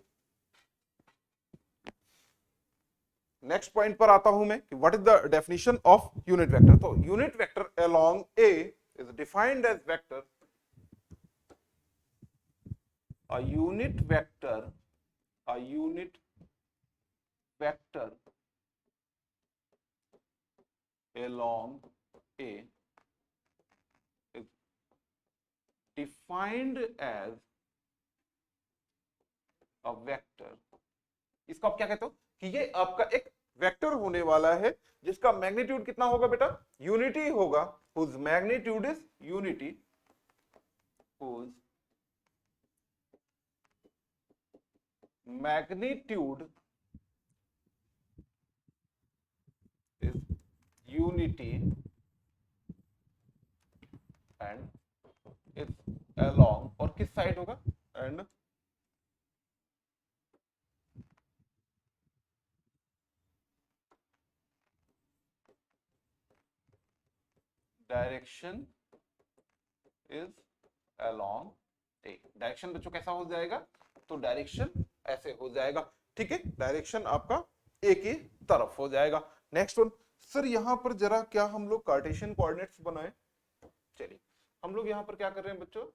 नेक्स्ट पॉइंट पर आता हूं मैं कि what is the definition of unit vector. तो unit vector along A is defined as vector, a unit vector along A is defined as a vector। इसको आप क्या कहते हो? कि ये आपका एक वेक्टर होने वाला है जिसका मैग्नीट्यूड कितना होगा बेटा? यूनिटी होगा। whose magnitude is unity, whose magnitude is unity and it's along, और किस साइड होगा? And direction is along A. Direction बच्चों कैसा हो जाएगा? तो डायरेक्शन ऐसे हो जाएगा। ठीक है, डायरेक्शन आपका ए की तरफ हो जाएगा। नेक्स्ट वन, सर यहां पर जरा क्या हम लोग कार्टेशियन कोऑर्डिनेट्स बनाए? चलिए हम लोग यहां पर क्या कर रहे हैं बच्चों?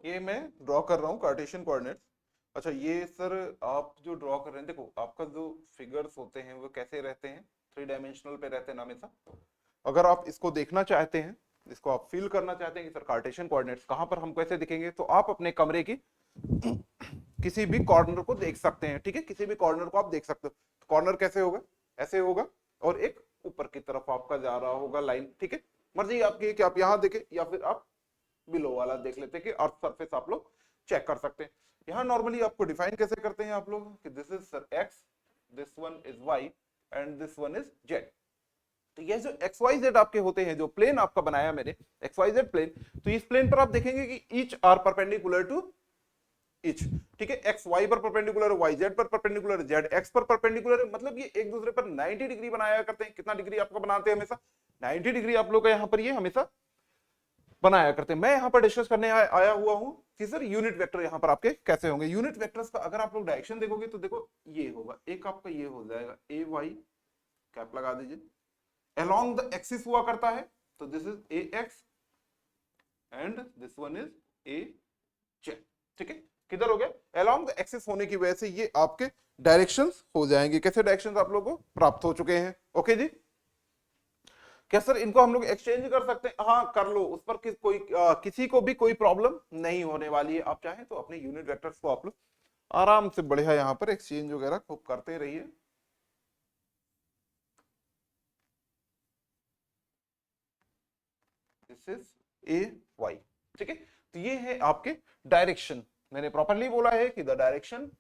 ये मैं ड्रॉ कर रहा हूँ कार्टेशियन कोऑर्डिनेट्स। अच्छा ये सर आप जो ड्रॉ कर रहे हैं, देखो आपका जो फिगर्स होते हैं वो कैसे रहते हैं? 3 डायमेंशनल पे रहते हैं ना हमेशा। अगर आप इसको देखना चाहते हैं, इसको आप फील करना चाहते हैं कि सर कार्टेशियन कोऑर्डिनेट्स कहां पर हमको ऐसे दिखेंगे, तो आप अपने कमरे की किसी भी कॉर्नर को देख सकते हैं। ठीक है, किसी भी कॉर्नर को आप देख सकते हो। तो कॉर्नर कैसे होगा? ऐसे होगा, और एक ऊपर की तरफ आपका जा रहा होगा लाइन। ठीक है, मर्जी आपकी कि आप यहां देखें या फिर आप बिलो वाला देख लेते कि अर्थ सरफेस आप लोग चेक कर सकते हैं। यहाँ नॉर्मली आपको डिफाइन कैसे करते हैं आप लोग कि this is sir X, this one is Y and this one is Z. तो ये जो एक्स वाई जेड आपके होते हैं, जो प्लेन आपका बनाया मैंने एक्स वाई जेड प्लेन, तो इस प्लेन पर आप देखेंगे कि each are perpendicular to each, ठीक है। एक्स वाई पर परपेंडिकुलर है, वाई जेड पर परपेंडिकुलर है, जेड एक्स पर परपेंडिकुलर है, मतलब ये एक दूसरे पर 90 डिग्री बनाया करते हैं। कितना डिग्री आपका बनाते हैं हमेशा? 90 डिग्री आप लोग का यहाँ पर ये हमेशा बनाया करते हैं। मैं यहाँ पर डिस्कस करने आया हुआ हूँ कि सर यूनिट वेक्टर यहाँ पर आपके कैसे होंगे। यूनिट वेक्टर्स का अगर आप लोग डायरेक्शन देखोगे तो देखो ये होगा, एक आपका ये हो जाएगा ए वाई, कैप लगा दीजिए, अलोंग द एक्सिस हुआ करता है, तो this is a x and this one is a Z, ठीक है। किधर हो गया? अलोंग द एक्सिस होने की वजह से ये आपके डायरेक्शंस हो जाएंगे। कैसे डायरेक्शंस आप लोगों को प्राप्त हो चुके हैं? ओके जी। क्या सर इनको हम लोग एक्सचेंज कर सकते हैं? हाँ कर लो, उस पर किसी को भी कोई प्रॉब्लम नहीं होने वाली है। आप चाहें तो अपने यूनिट वेक्टर्स को आप लोग आराम से बढ़िया यहाँ पर एक्सचेंज वगैरह खूब करते रहिए। दिस इज ए वाई, ठीक है। तो ये है आपके डायरेक्शन। मैंने प्रॉपरली बोला है कि the direction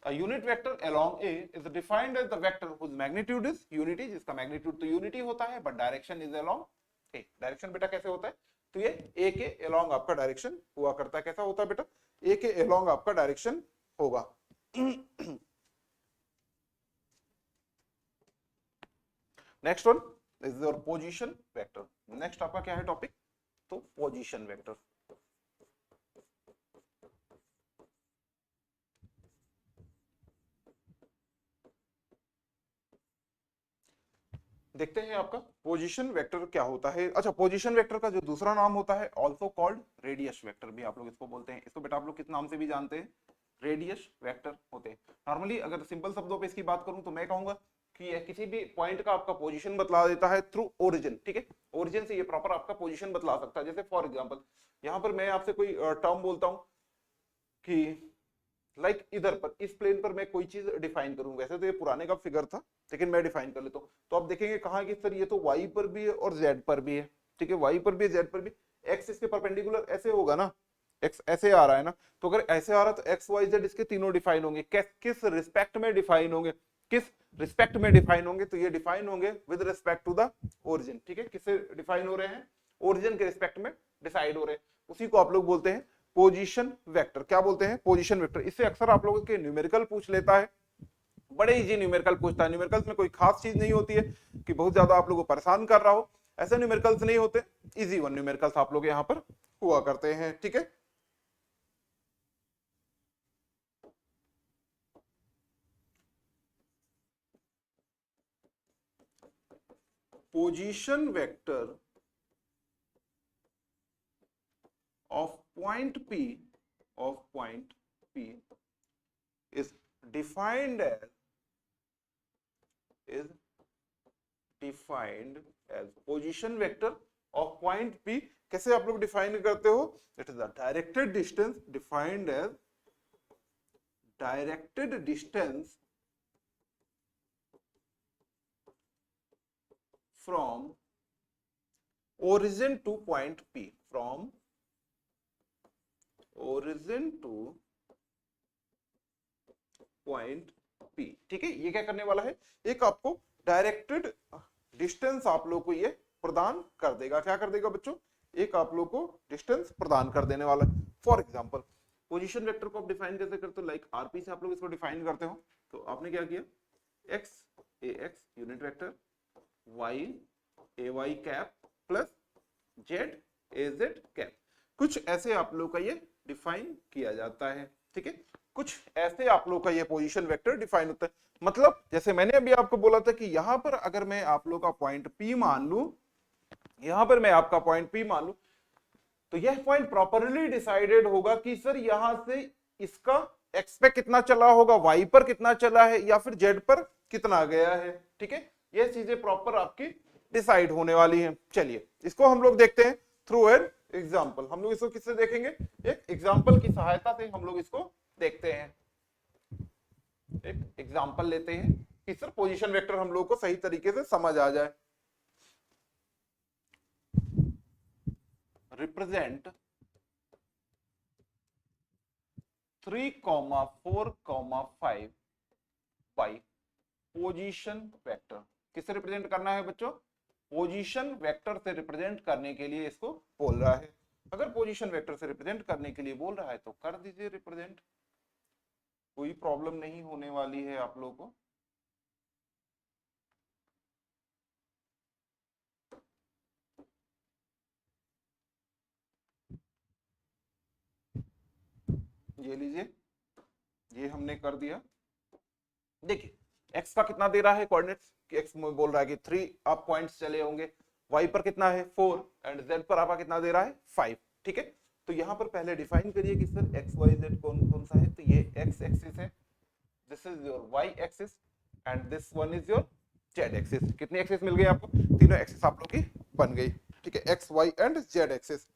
a unit vector along A is defined as the vector whose magnitude is unity, जिसका मैग्नीट्यूड तो यूनिटी होता है but direction is along A। Direction बेटा कैसे होता है? तो ये A के along आपका डायरेक्शन हुआ करता है। कैसा होता है बेटा? A के along आपका डायरेक्शन होगा। Next one is your position vector. Next आपका क्या है टॉपिक? तो पोजीशन वेक्टर। देखते हैं आपका पोजीशन वेक्टर क्या होता है। अच्छा, पोजीशन वेक्टर का जो दूसरा नाम होता है ऑल्सो कॉल्ड रेडियस वेक्टर भी आप लोग इसको बोलते हैं। इसको बेटा आप लोग किस नाम से भी जानते हैं? रेडियस वेक्टर होते हैं। नॉर्मली अगर सिंपल शब्दों पे इसकी बात करूं तो मैं कहूंगा कि यह किसी भी पॉइंट का आपका पोजीशन बतला देता है थ्रू ओरिजिन, ठीक है। ओरिजिन से ये प्रॉपर आपका पोजीशन बतला सकता है। जैसे फॉर एग्जांपल यहाँ पर मैं आपसे कोई टर्म बोलता हूं कि लाइक इधर पर इस प्लेन पर मैं कोई चीज डिफाइन करूं। वैसे तो ये पुराने का फिगर था लेकिन मैं डिफाइन कर लेता हूं। तो आप देखेंगे कहां कि सर ये तो y पर भी है और z पर भी है, ठीक है। y पर भी z पर भी। x इसके परपेंडिकुलर ऐसे होगा ना, x ऐसे आ रहा है ना, तो अगर ऐसे आ रहा तो x y z इसके तीनों डिफाइन होंगे। किस रिस्पेक्ट में डिफाइन होंगे? किस रिस्पेक्ट में डिफाइन होंगे? तो ये डिफाइन होंगे with respect to the origin, ठीक है। किससे डिफाइन हो रहे हैं? ओरिजिन के रिस्पेक्ट में डिसाइड हो रहे हैं। उसी को आप लोग बोलते हैं पोजीशन वेक्टर। क्या बोलते हैं? Position vector. इससे अक्सर आप लोगों के न्यूमेरिकल पूछ लेता है, बड़े इजी न्यूमेरिकल पूछता है। न्यूमेरिकल्स में कोई खास चीज नहीं होती है कि बहुत ज्यादा आप लोगों को परेशान कर रहा हो, ऐसे न्यूमेरिकल्स नहीं होते। इजी वन न्यूमेरिकल्स आप लोग यहाँ पर हुआ करते हैं, ठीक है। Position vector of point P is defined as position vector of point P। कैसे आप लोग डिफाइन करते हो? It is the directed distance, defined as directed distance from origin to point P, from origin to point P, ठीक है। ये क्या करने वाला है? एक आपको डायरेक्टेड डिस्टेंस आप लोग को ये प्रदान कर देगा। क्या कर देगा बच्चों? एक आप लोग को डिस्टेंस प्रदान कर देने वाला है। फॉर एग्जांपल पोजीशन वेक्टर को आप डिफाइन कैसे करते हो? लाइक आरपी से आप लोग इसको डिफाइन करते हो। तो आपने क्या किया? X A X unit vector, Y A Y cap plus Z A Z cap. कुछ ऐसे आप लोग का ये डिफाइन किया जाता है, ठीक है। कुछ ऐसे आप लोग का ये पोजीशन वेक्टर डिफाइन होता है। मतलब जैसे मैंने अभी आपको बोला था कि यहां पर अगर मैं आप लोग का पॉइंट P मान लूं, यहां पर मैं आपका पॉइंट P मान लूं, तो यह पॉइंट प्रॉपरली डिसाइडेड होगा कि सर यहां से इसका x पे कितना चला होगा, y पर कितना चला है, या फिर z पर कितना गया है, ठीक है। ये चीजें प्रॉपर आपकी डिसाइड होने वाली हैं। चलिए इसको हम लोग देखते हैं थ्रू एन एग्जाम्पल। हम लोग इसको किससे देखेंगे? एक एग्जाम्पल की सहायता से हम लोग इसको देखते हैं। एक एग्जाम्पल लेते हैं कि सर पोजीशन वेक्टर हम लोग को सही तरीके से समझ आ जाए। Represent 3,4,5 by position vector. किससे रिप्रेजेंट करना है बच्चों? पोजीशन वेक्टर से रिप्रेजेंट करने के लिए इसको बोल रहा है। अगर पोजीशन वेक्टर से रिप्रेजेंट करने के लिए बोल रहा है तो कर दीजिए रिप्रेजेंट, कोई प्रॉब्लम नहीं होने वाली है आप लोगों को। ये लीजिए, ये हमने कर दिया। देखिए x का कितना दे रहा है कोऑर्डिनेट्स, कि x में बोल रहा है कि 3 आप पॉइंट्स चले होंगे, y पर कितना है 4 एंड z पर आपका कितना दे रहा है 5। ठीक है, तो यहां पर पहले डिफाइन करिए कि सर x y z कौन कौन सा है। तो ये x एक्सिस है, this is your y axis and this one is your z axis. कितनी एक्सिस मिल गई आपको? तीनों एक्सिस आप लोग की बन गई। ठीक है, x y and z axis.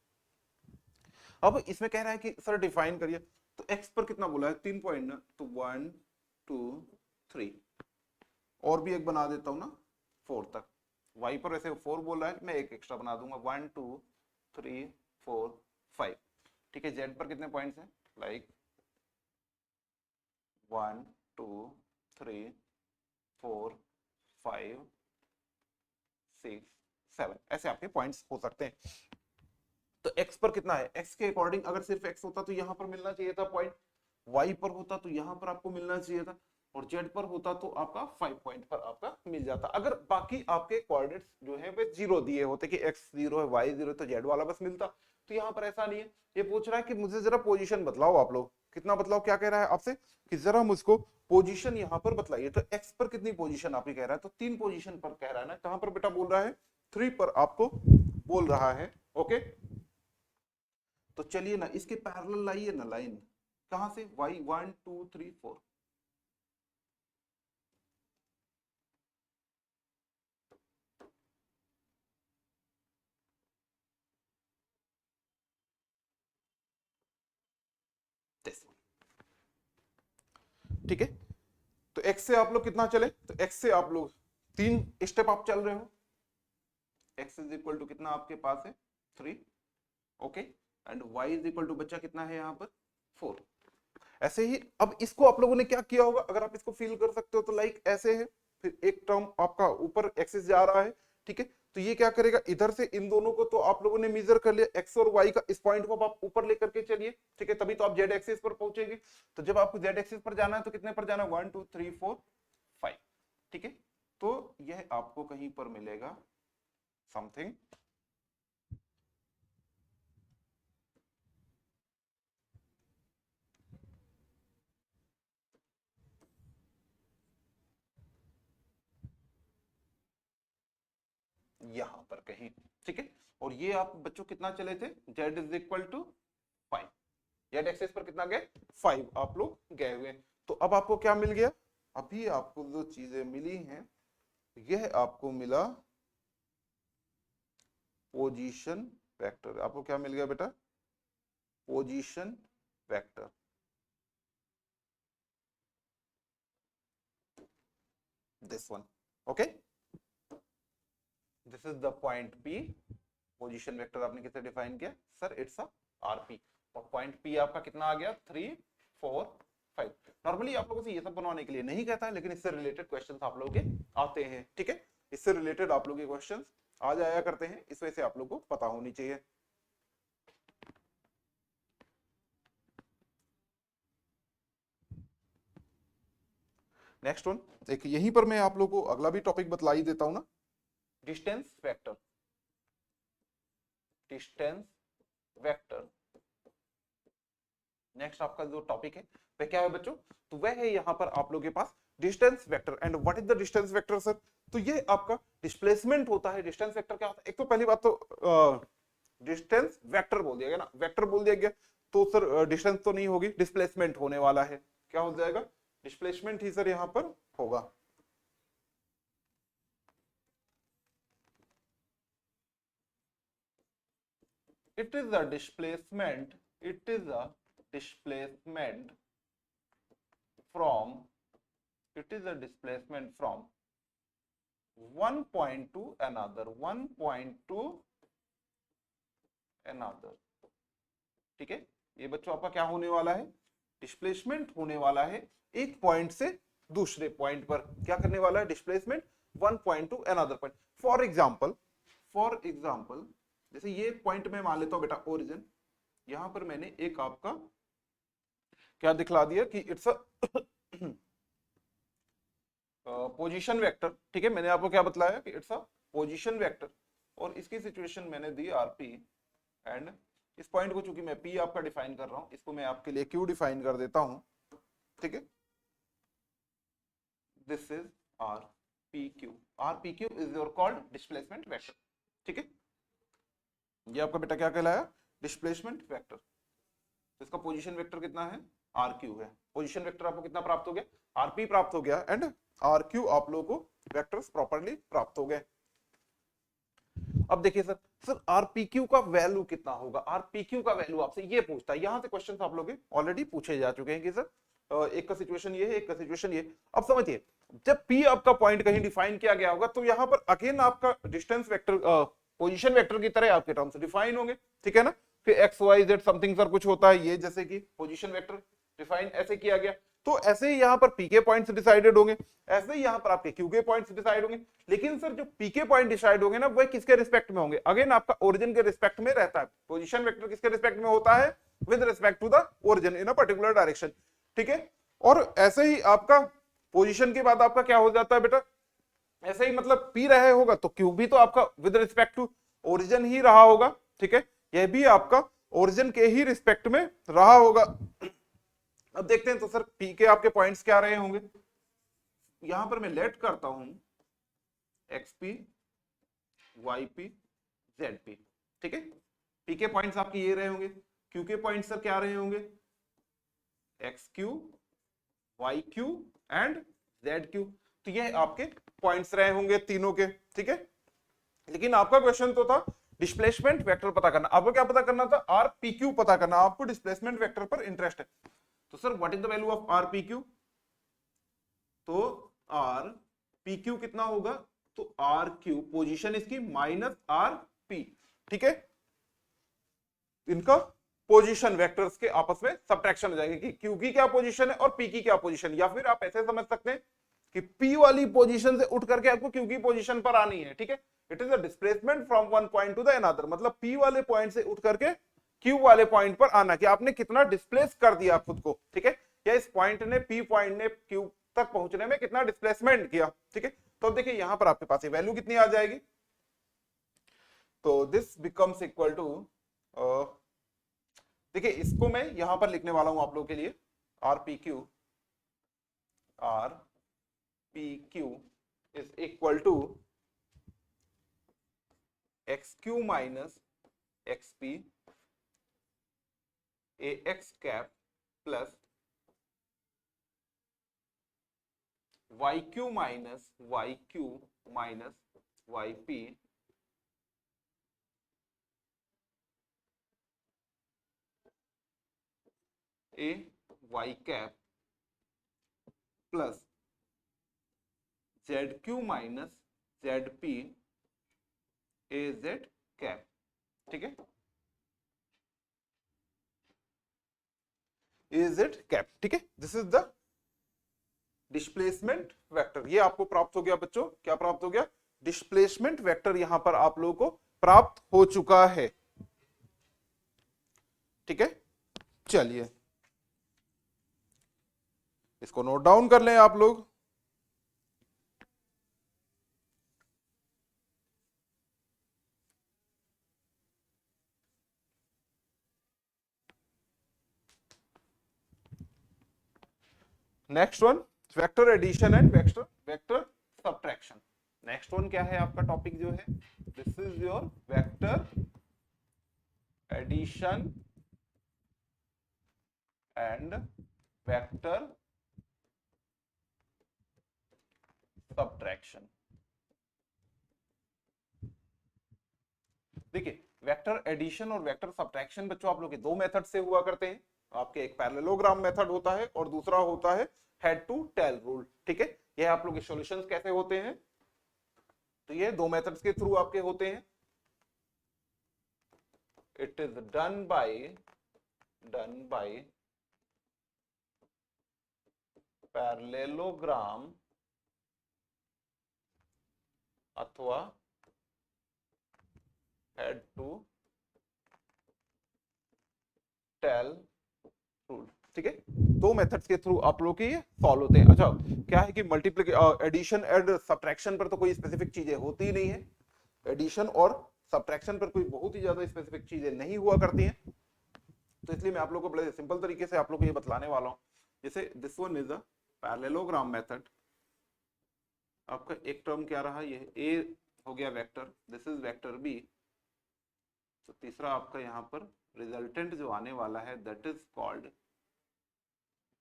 अब इसमें कह रहा है कि सर डिफाइन करिए, तो x पर कितना बोला है 3 पॉइंट ना, तो 1 2 3 और भी एक बना देता हूं ना 4 तक। y पर वैसे 4 बोल रहा है, मैं एक एक्स्ट्रा बना दूंगा 1 2 3 4 5। ठीक है, z पर कितने पॉइंट्स हैं, लाइक 1 2 3 4 5 6 7, ऐसे आपके पॉइंट्स हो सकते हैं। तो x पर कितना है, x के अकॉर्डिंग अगर सिर्फ x होता तो यहां पर मिलना चाहिए था पॉइंट, y पर होता तो यहां पर आपको मिलना चाहिए था, और z पर होता तो आपका 5 पॉइंट पर आपका मिल जाता। अगर बाकी आपके कोऑर्डिनेट्स जो है वे 0 दिए होते कि x 0 है y 0 है तो z वाला बस मिलता। तो यहाँ पर ऐसा नहीं है, ये पूछ रहा है कि मुझे जरा पोजीशन बतलाओ आप लोग। कितना बतलाओ, क्या कह रहा है आपसे कि जरा मुझको पोजीशन यहाँ पर बतलाइए। तो x पर कितनी पोजीशन आपकी कह रहा है, तो 3 पोजीशन पर कह रहा है ना। कहां पर बेटा बोल रहा है, 3 पर आपको बोल रहा है। ओके, तो चलिए ना इसके पैरेलल लाइए ना लाइन, कहां से, y 1 2 3 4। ठीक है, तो x से आप लोग कितना चले, तो x से आप लोग 3 स्टेप आप चल रहे हो। x इज इक्वल टू कितना आपके पास है 3, okay, and y is equal to बच्चा कितना है यहाँ पर 4। ऐसे ही अब इसको आप लोगों ने क्या किया होगा, अगर आप इसको फील कर सकते हो तो लाइक ऐसे है, फिर एक टर्म आपका ऊपर एक्सिस जा रहा है। ठीक है, तो ये क्या करेगा, इधर से इन दोनों को तो आप लोगों ने मेजर कर लिया, एक्स और वाई का, इस पॉइंट को आप ऊपर लेकर के चलिए। ठीक है, तभी तो आप जेड एक्सिस पर पहुंचेंगे। तो जब आपको जेड एक्सिस पर जाना है तो कितने पर जाना है, 1 2 3 4 5। ठीक है, तो यह आपको कहीं पर मिलेगा समथिंग यहां पर कहीं। ठीक है, और ये आप बच्चों कितना चले थे, z is equal to 5, Z axis पर कितना गए 5 आप लोग गए हुए। तो अब आपको क्या मिल गया, अभी आपको जो चीजें मिली हैं, यह आपको मिला पोजीशन वेक्टर। आपको क्या मिल गया बेटा, position vector. This one, okay, this is the point P। Position vector आपने किसे डिफाइन किया, सर इट्स अ आरपी। और पॉइंट P आपका कितना आ गया 3 4 5। नॉर्मली आप लोगों से ये सब बनवाने के लिए नहीं कहता है, लेकिन इससे रिलेटेड क्वेश्चंस आप लोगों के आते हैं। ठीक है, इससे रिलेटेड आप लोगों के क्वेश्चंस आ जाया करते हैं, इस वजह से आप लोगों को पता होनी चाहिए। नेक्स्ट वन देखिए, यहीं पर मैं आप लोगों को अगला भी टॉपिक बतला ही देता हूं ना, distance vector. Distance vector next आपका जो टॉपिक है वह क्या है बच्चों, तो वह है यहाँ पर आप लोगों के पास distance vector. And what is the distance vector sir, तो ये आपका डिस्प्लेसमेंट होता है। डिस्टेंस वेक्टर क्या होता है, एक तो पहली बात तो डिस्टेंस वेक्टर बोल दिया गया ना, वेक्टर बोल दिया गया तो सर डिस्टेंस तो नहीं होगी, डिस्प्लेसमेंट होने वाला है। क्या हो जाएगा, डिस्प्लेसमेंट ही सर यहाँ पर होगा। It is a displacement, it is a displacement from, it is a displacement from one point to another, one point to another। ठीक है, ये बच्चों आपका क्या होने वाला है, डिस्प्लेसमेंट होने वाला है एक पॉइंट से दूसरे पॉइंट पर। क्या करने वाला है? Displacement one point two another point. For example जैसे ये पॉइंट में मान लेता हूं बेटा ओरिजिन, यहां पर मैंने एक आपका क्या दिखला दिया कि इट्स अ पोजीशन वेक्टर। ठीक है, मैंने आपको क्या बतलाया कि इट्स अ पोजीशन वेक्टर, और इसकी सिचुएशन मैंने दी आरपी, एंड इस पॉइंट को चूंकि मैं पी आपका डिफाइन कर रहा हूं, इसको मैं आपके लिए क्यू डिफाइन कर देता हूं। ठीक है, this is are P Q. Are P Q is your called displacement vector. ठीक है, ये आपका बेटा क्या कहलाया? Displacement vector. तो इसका पोजीशन वेक्टर कितना है? आर क्यू है। पोजीशन वेक्टर आपको कितना प्राप्त हो गया? आरपी प्राप्त हो गया, एंड आर क्यू आप लोगों को वेक्टर्स प्रॉपर्ली प्राप्त हो गए। अब देखिए सर आरपीक्यू का वैल्यू कितना होगा? आरपीक्यू का वैल्यू आपसे ये पूछता है, यहां से क्वेश्चंस आप लोग ऑलरेडी पूछे जा चुके हैं कि सर एक का सिचुएशन ये है, एक का सिचुएशन ये। अब समझिए, जब पी आपका पॉइंट कहीं डिफाइन किया गया होगा तो यहां पर अगेन आपका डिस्टेंस वेक्टर पोजीशन वेक्टर की तरह आपके टर्म्स डिफाइन होंगे। ठीक है ना, फिर X Y Z something sir कुछ होता है ये, जैसे कि पोजीशन वेक्टर डिफाइन ऐसे किया गया, तो ऐसे ही यहाँ पर पी के पॉइंट्स डिसाइडेड होंगे, ऐसे ही यहाँ पर आपके क्यू के पॉइंट्स डिसाइड होंगे। लेकिन सर जो पी के पॉइंट डिसाइड होंगे ना, वह किसके रिस्पेक्ट में होंगे? अगेन आपका ओरिजिन के रिस्पेक्ट में रहता है। पोजीशन वेक्टर किसके रिस्पेक्ट में होता है? With respect to the origin in a particular direction. ठीक है, और ऐसे ही आपका पोजीशन के बाद आपका क्या हो जाता है बेटा? ऐसे ही मतलब पी रहे होगा तो क्यू भी तो आपका विद रिस्पेक्ट टू ओरिजिन ही रहा होगा। ठीक है, यह भी आपका ओरिजिन के ही रिस्पेक्ट में रहा होगा। अब देखते हैं तो सर पी के आपके पॉइंट्स क्या रहे होंगे? यहां पर मैं लेट करता हूं एक्सपी, वाईपी, जेडपी। ठीक है, पी के पॉइंट्स आपके ये रहे होंगे, क्यू के पॉइंट्स सर क्या रहे होंगे? X Q, Y Q and Z Q. तो ये आपके पॉइंट्स रहे होंगे तीनों के। ठीक है, लेकिन आपका क्वेश्चन तो था डिस्प्लेसमेंट वेक्टर पता करना। आपको क्या पता करना था? आर पी क्यू पता करना। आपको डिस्प्लेसमेंट वेक्टर पर इंटरेस्ट है। तो sir what is the value of are P Q? तो आर पी क्यू कितना होगा? तो आर क्यू पोजीशन इसकी माइनस आर पी। ठीक है, इनका पोजीशन वेक्टर्स के आपस में सब्ट्रैक्शन हो जाएगी कि क्यू की क्या पोजीशन है और पी की क्या पोजीशन। या फिर आप ऐसे समझ सकते हैं कि पी वाली पोजीशन से उठ करके आपको क्यू की पोजीशन पर आनी है। ठीक है, it is a displacement from one point two the another, मतलब पी वाले पॉइंट से उठ करके क्यू वाले पॉइंट पर आना, कि आपने कितना डिस्प्लेस कर दिया खुद को। ठीक है, या इस पॉइंट ने, पी पॉइंट ने क्यू तक पहुंचने में कितना डिस्प्लेसमेंट किया। ठीक है, तो देखिए यहां पर आपके पास वैल्यू कितनी आ जाएगी? तो दिस बिकम्स इक्वल टू, देखिए इसको मैं यहां पर लिखने वाला हूं आप लोगों के लिए, R P Q is equal to X Q minus X P A X cap plus Y Q minus Y P A Y cap plus Z Q minus Z P A Z cap. ठीक है, ए जेड कैप। ठीक है, this is the displacement vector. ये आपको प्राप्त हो गया बच्चों, क्या प्राप्त हो गया? डिस्प्लेसमेंट वेक्टर यहां पर आप लोगों को प्राप्त हो चुका है। ठीक है, चलिए इसको नोट डाउन कर लें आप लोग। Next one, vector addition and vector subtraction. Next one क्या है आपका टॉपिक जो है? This is your vector addition and vector subtraction. देखिए वेक्टर एडिशन और वेक्टर सब्ट्रैक्शन बच्चों आप लोग के दो मेथड से हुआ करते हैं। आपके एक पैरेललोग्राम मेथड होता है और दूसरा होता है हेड टू टेल रूल। ठीक है, ये आप लोग के सॉल्यूशंस कैसे होते हैं? तो ये दो मेथड्स के थ्रू आपके होते हैं। It is done by parallelogram अथवा हेड टू टेल रूल, ठीक है। दो मेथड्स के थ्रू आप लोग के ये सॉल्व होते हैं। अच्छा, क्या है कि मल्टीप्लिकेशन, एडिशन एंड सब्ट्रैक्शन पर तो कोई स्पेसिफिक चीजें होती ही नहीं है। एडिशन और सब्ट्रैक्शन पर कोई बहुत ही ज्यादा स्पेसिफिक चीजें नहीं हुआ करती हैं, तो इसलिए मैं आप लोगों को बड़े सिंपल तरीके से आप लोग को ये बतलाने वाला हूं। जैसे this one is a parallelogram method. आपका एक टर्म क्या रहा, ये ए हो गया vector, this is vector B. तो तीसरा आपका यहाँ पर रिजल्टेंट जो आने वाला है that is called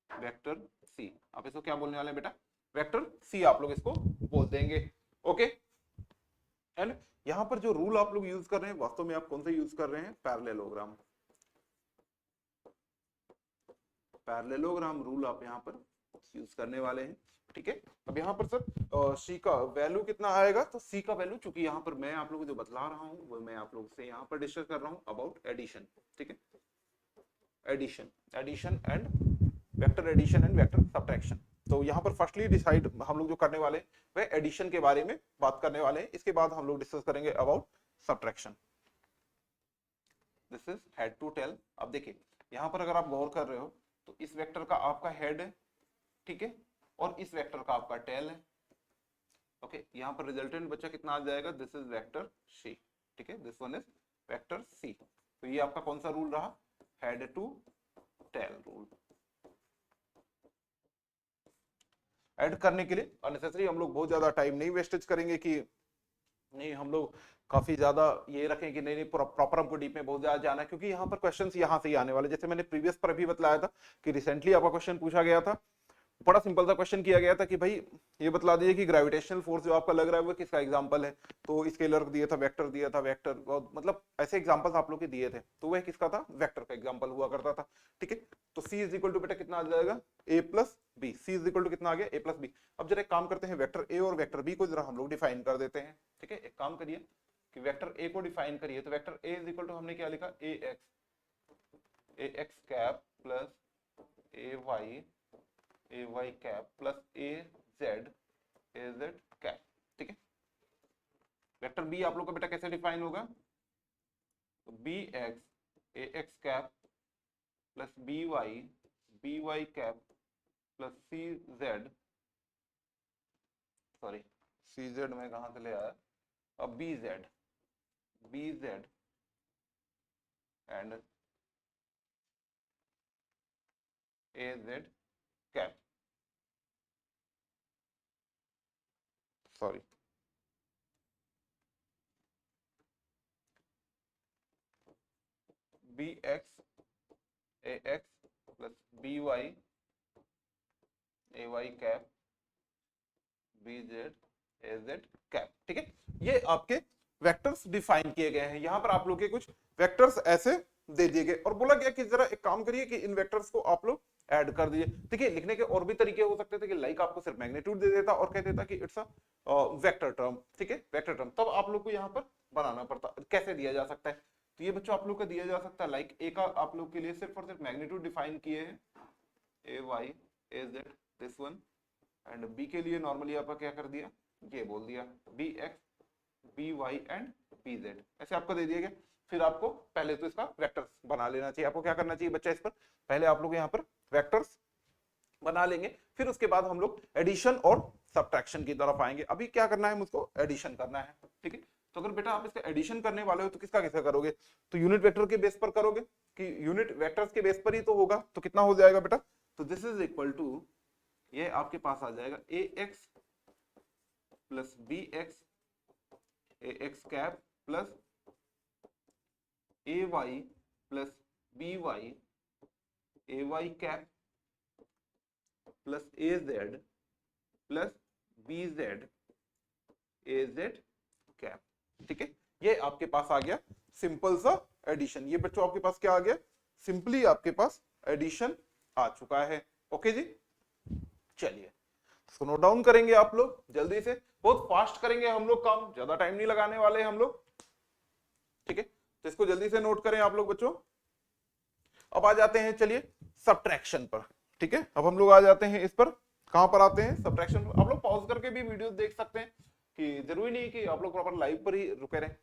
vector C. आप इसको क्या बोलने वाले हैं बेटा, वेक्टर सी आप लोग इसको बोल देंगे। ओके, एंड यहाँ पर जो रूल आप लोग यूज कर रहे हैं, वास्तव में आप कौन सा यूज कर रहे हैं, पैरेललोग्राम। पैरेललोग्राम रूल आप यहाँ पर यूज करने वाले हैं, ठीक है। अब यहाँ पर सर सी का वैल्यू कितना आएगा, तो सी का वैल्यू, चूंकि यहाँ पर मैं आप लोगों को जो बतला रहा हूँ वो मैं आप लोगों से यहाँ पर डिस्कस कर रहा हूँ अबाउट एडिशन, ठीक है। Addition and vector addition and vector subtraction. तो यहाँ पर फर्स्टली डिसाइड हम लोग जो करने वाले वह एडिशन के बारे में बात करने वाले हैं। इसके बाद हम लोग डिस्कस करेंगे about subtraction. This is head to tail. अब देखिए यहाँ पर अगर आप गौर कर रहे हो तो इस वेक्टर का आपका हेड है, ठीक है, और इस वेक्टर का आपका टेल है। ओके, यहाँ पर रिजल्टेंट बच्चा कितना आ जाएगा, दिस इज वेक्टर सी, ठीक है, this one is vector C. तो ये आपका कौन सा रूल रहा, head to tail rule. Add करने के लिए अननेसेसरी हम लोग बहुत ज्यादा टाइम नहीं वेस्टेज करेंगे कि नहीं हम लोग काफी ज्यादा ये रखें कि नहीं प्रॉपर हमको डीप में बहुत ज्यादा जाना है, क्योंकि यहाँ पर क्वेश्चंस यहाँ से ही आने वाले। जैसे मैंने प्रीवियस पर अभी बतलाया था कि रिसेंटली आपका क्वेश्चन पूछा गया था, बड़ा सिंपल सा क्वेश्चन किया गया था कि भाई ये बतला दीजिए कि ग्रेविटेशनल फोर्स जो आपका लग रहा है वो किसका एग्जांपल है। तो स्केलर दिया था, वेक्टर दिया था, वेक्टर मतलब ऐसे एग्जांपल्स आप लोग के दिए थे, तो वह किसका था, वेक्टर का एग्जांपल हुआ करता था, ठीक है। तो C इज इक्वल टू बेटा कितना आ जाएगा, A plus B. C is equal to कितना आ गया, A प्लस बी। अब जरा एक काम करते हैं, वेक्टर A और वेक्टर B को जरा हम लोग डिफाइन कर देते हैं, ठीक है। एक काम करिए कि वेक्टर A को डिफाइन करिए। तो vector A is equal to हमने क्या लिखा, ax cap plus ay cap plus az cap, ठीक है। वेक्टर बी आप लोग का बेटा कैसे डिफाइन होगा, तो bx ax cap plus by cap plus cz में कहां से ले आया, अब bz and az cap, sorry bx ax plus by ay cap bz az cap, ठीक है। ये आपके वेक्टर्स डिफाइन किए गए हैं। यहाँ पर आप लोग के कुछ वेक्टर्स ऐसे दे दिए गए और बोला गया कि जरा एक काम करिए कि इन वेक्टर्स को आप लोग ऐड कर दीजिए। देखिए लिखने के और भी तरीके हो सकते थे कि लाइक आपको सिर्फ मैग्नीट्यूड दे देता और कह देता कि इट्स अ वेक्टर टर्म, ठीक है, वेक्टर टर्म। तब आप लोग को यहाँ पर बनाना पड़ता, कैसे दिया जा सकता है, तो ये बच्चों आप लोग का दिया जा सकता है लाइक ए का आप लोग के लिए सिर्फ और सिर्फ मैग्नीट्यूड डिफाइन किए हैं, A Y A Z this one, and B के लिए नॉर्मली आपका क्या कर दिया, ये बोल दिया B X B Y and B Z, ऐसे आपको दे दिया गया। फिर आपको पहले तो इसका वेक्टर्स बना लेना चाहिए। आपको क्या करना चाहिए बच्चा, इस पर पहले आप लोग यहाँ पर वेक्टर्स बना लेंगे, फिर उसके बाद हम लोग एडिशन और सब्ट्रैक्शन की तरफ आएंगे। अभी क्या करना है, मुझको एडिशन करना है, ठीक है। तो अगर बेटा आप इसका एडिशन करने वाले हो तो किसका कैसे करोगे, तो यूनिट वेक्टर के बेस पर करोगे कि यूनिट वेक्टर्स के बेस पर ही तो होगा। तो कितना हो जाएगा बेटा, तो दिस इज इक्वल टू, ये आपके पास आ जाएगा A X plus B X A X cap plus A Y plus B Y A Y cap plus A Z plus B Z A Z cap, ठीक है। ये आपके पास आ गया सिंपल सा एडिशन। ये बच्चों आपके पास क्या आ गया, सिंपली आपके पास एडिशन आ चुका है। ओके जी, चलिए इसको नोट डाउन करेंगे आप लोग जल्दी से, बहुत फास्ट करेंगे हम लोग काम, ज्यादा टाइम नहीं लगाने वाले हम लोग, ठीक है। तो इसको जल्दी से नोट करें आप लोग बच्चों। अब आ जाते हैं चलिए सब्ट्रैक्शन पर, ठीक है। अब हम लोग आ जाते हैं इस पर कहां पर आते हैं, सब्ट्रैक्शन। आप लोग पॉज करके भी वीडियो देख सकते हैं, कि जरूरी नहीं कि आप लोग प्रॉपर लाइव पर ही रुके रहें।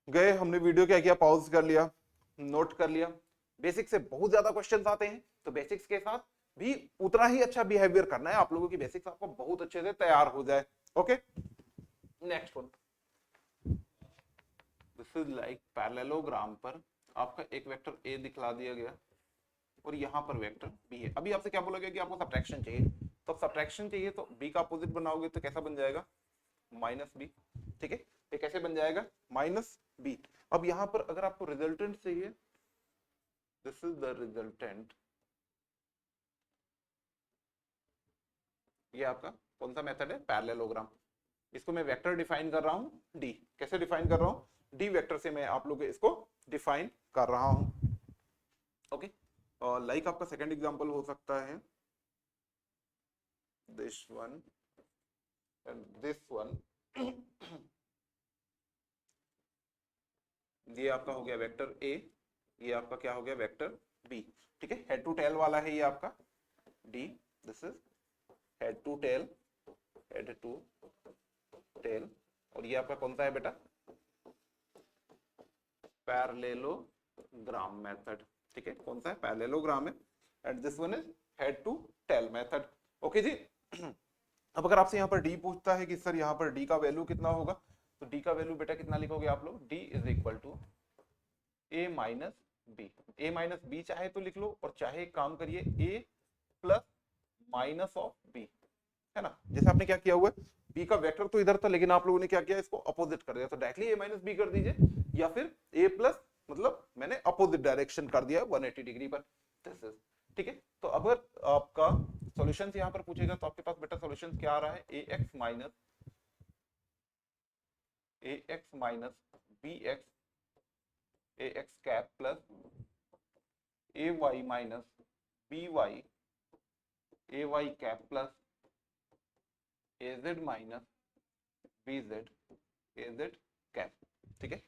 गए, हमने वीडियो क्या किया, पॉज कर लिया, नोट कर लिया। बेसिक से बहुत ज्यादा क्वेश्चंस आते हैं, तो बेसिक्स के साथ भी उतना ही अच्छा बिहेवियर करना है आप लोगों की, बेसिक्स आपको बहुत अच्छे से तैयार हो जाए। Okay, next one, this is like parallelogram पर आपका एक वेक्टर ए दिखला दिया गया और यहाँ पर वेक्टर बी है। अभी आपसे क्या बोला गया कि आपको सब्ट्रैक्शन चाहिए, तो सब्ट्रैक्शन चाहिए तो बी का अपोजिट बनाओगे तो कैसा बन जाएगा, माइनस बी। ठीक है, ये कैसे बन जाएगा, माइनस बी। अब यहाँ पर अगर आपको रिजल्टेंट चाहिए, दिस इज द रिजल्टेंट, ये आपका कौन सा मेथड है, पैरेललोग्राम। इसको मैं वेक्टर डिफाइन कर रहा हूं डी। कैसे डिफाइन कर रहा हूं, डी वेक्टर से मैं आप लोगों को इसको डिफाइन कर रहा हूं। ओके, और लाइक आपका सेकंड एग्जांपल हो सकता है this one and this one. ये आपका हो गया वेक्टर ए, ये आपका क्या हो गया, वेक्टर बी। ठीक है, हेड टू टेल वाला है ये आपका D, this is head to tail, head to tail. और ये आपका कौन सा है बेटा, पैरेललोग्राम मेथड। ठीक है, कौन सा है, पैरेललोग्राम है, and this one is head to tail method. Okay जी। अब अगर आपसे यहाँ पर डी पूछता है कि सर यहाँ पर डी का वैल्यू कितना होगा, तो डी का वैल्यू बेटा कितना लिखोगे आप लोग, D is equal to A minus B. A minus B चाहे तो लिख लो, और चाहे एक काम करिए A plus minus of B, है ना। जैसे आपने क्या किया हुआ है, बी का वेक्टर तो इधर था, लेकिन आप लोगों ने क्या किया, इसको अपोजिट कर दिया, तो डायरेक्टली ए माइनस बी कर दीजिए, या फिर ए प्लस, मतलब मैंने अपोजिट डायरेक्शन कर दिया 180 डिग्री पर। ठीक है, तो अगर आपका सॉल्यूशंस यहाँ पर पूछेगा तो आपके पास बेटा सॉल्यूशंस क्या आ रहा है, ए X minus B X, A X cap plus A Y minus B Y, A Y cap plus A Z minus B Z, A Z cap. ठीक है,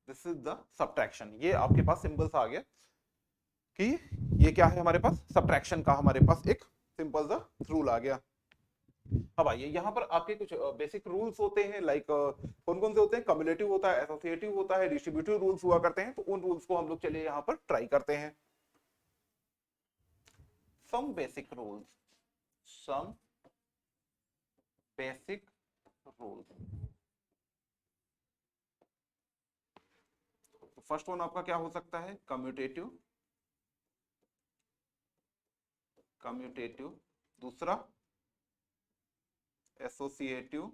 दिस इज द सब्ट्रैक्शन। ये आपके पास सिंबल्स आ गया कि ये क्या है, हमारे पास सब्ट्रैक्शन का हमारे पास एक सिंपल सा रूल आ गया। अब आइए, यहाँ पर आपके कुछ बेसिक रूल्स होते हैं, लाइक कौन कौन से होते हैं, कम्युलेटिव होता है, एसोसिएटिव होता है, डिस्ट्रीब्यूटिव रूल्स हुआ करते हैं। तो उन रूल्स को हम लोग चलिए यहाँ पर ट्राई करते हैं। Some basic rules, some basic rules. First one आपका क्या हो सकता है, कम्यूटेटिव, कम्यूटेटिव। दूसरा एसोसिएटिव,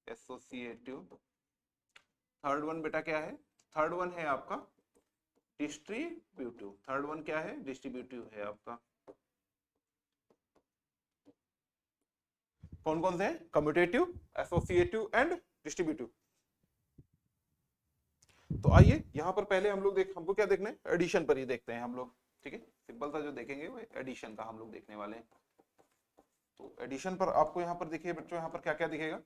एसोसिएटिव। थर्ड वन बेटा क्या है, थर्ड वन है आपका डिस्ट्रीब्यूटिव। थर्ड वन क्या है, डिस्ट्रीब्यूटिव है आपका। कौन कौन से हैं, कम्यूटेटिव, एसोसिएटिव एंड डिस्ट्रीब्यूटिव। तो आइए यहाँ पर पहले हम लोग हमको क्या देखना है, एडिशन पर ही देखते हैं हम लोग। ठीक है, सिंपल सा जो देखेंगे वो एडिशन का हम लोग देखने वाले हैं। तो एडिशन पर आपको यहाँ पर देखिए बच्चों, यहाँ पर क्या क्या दिखेगा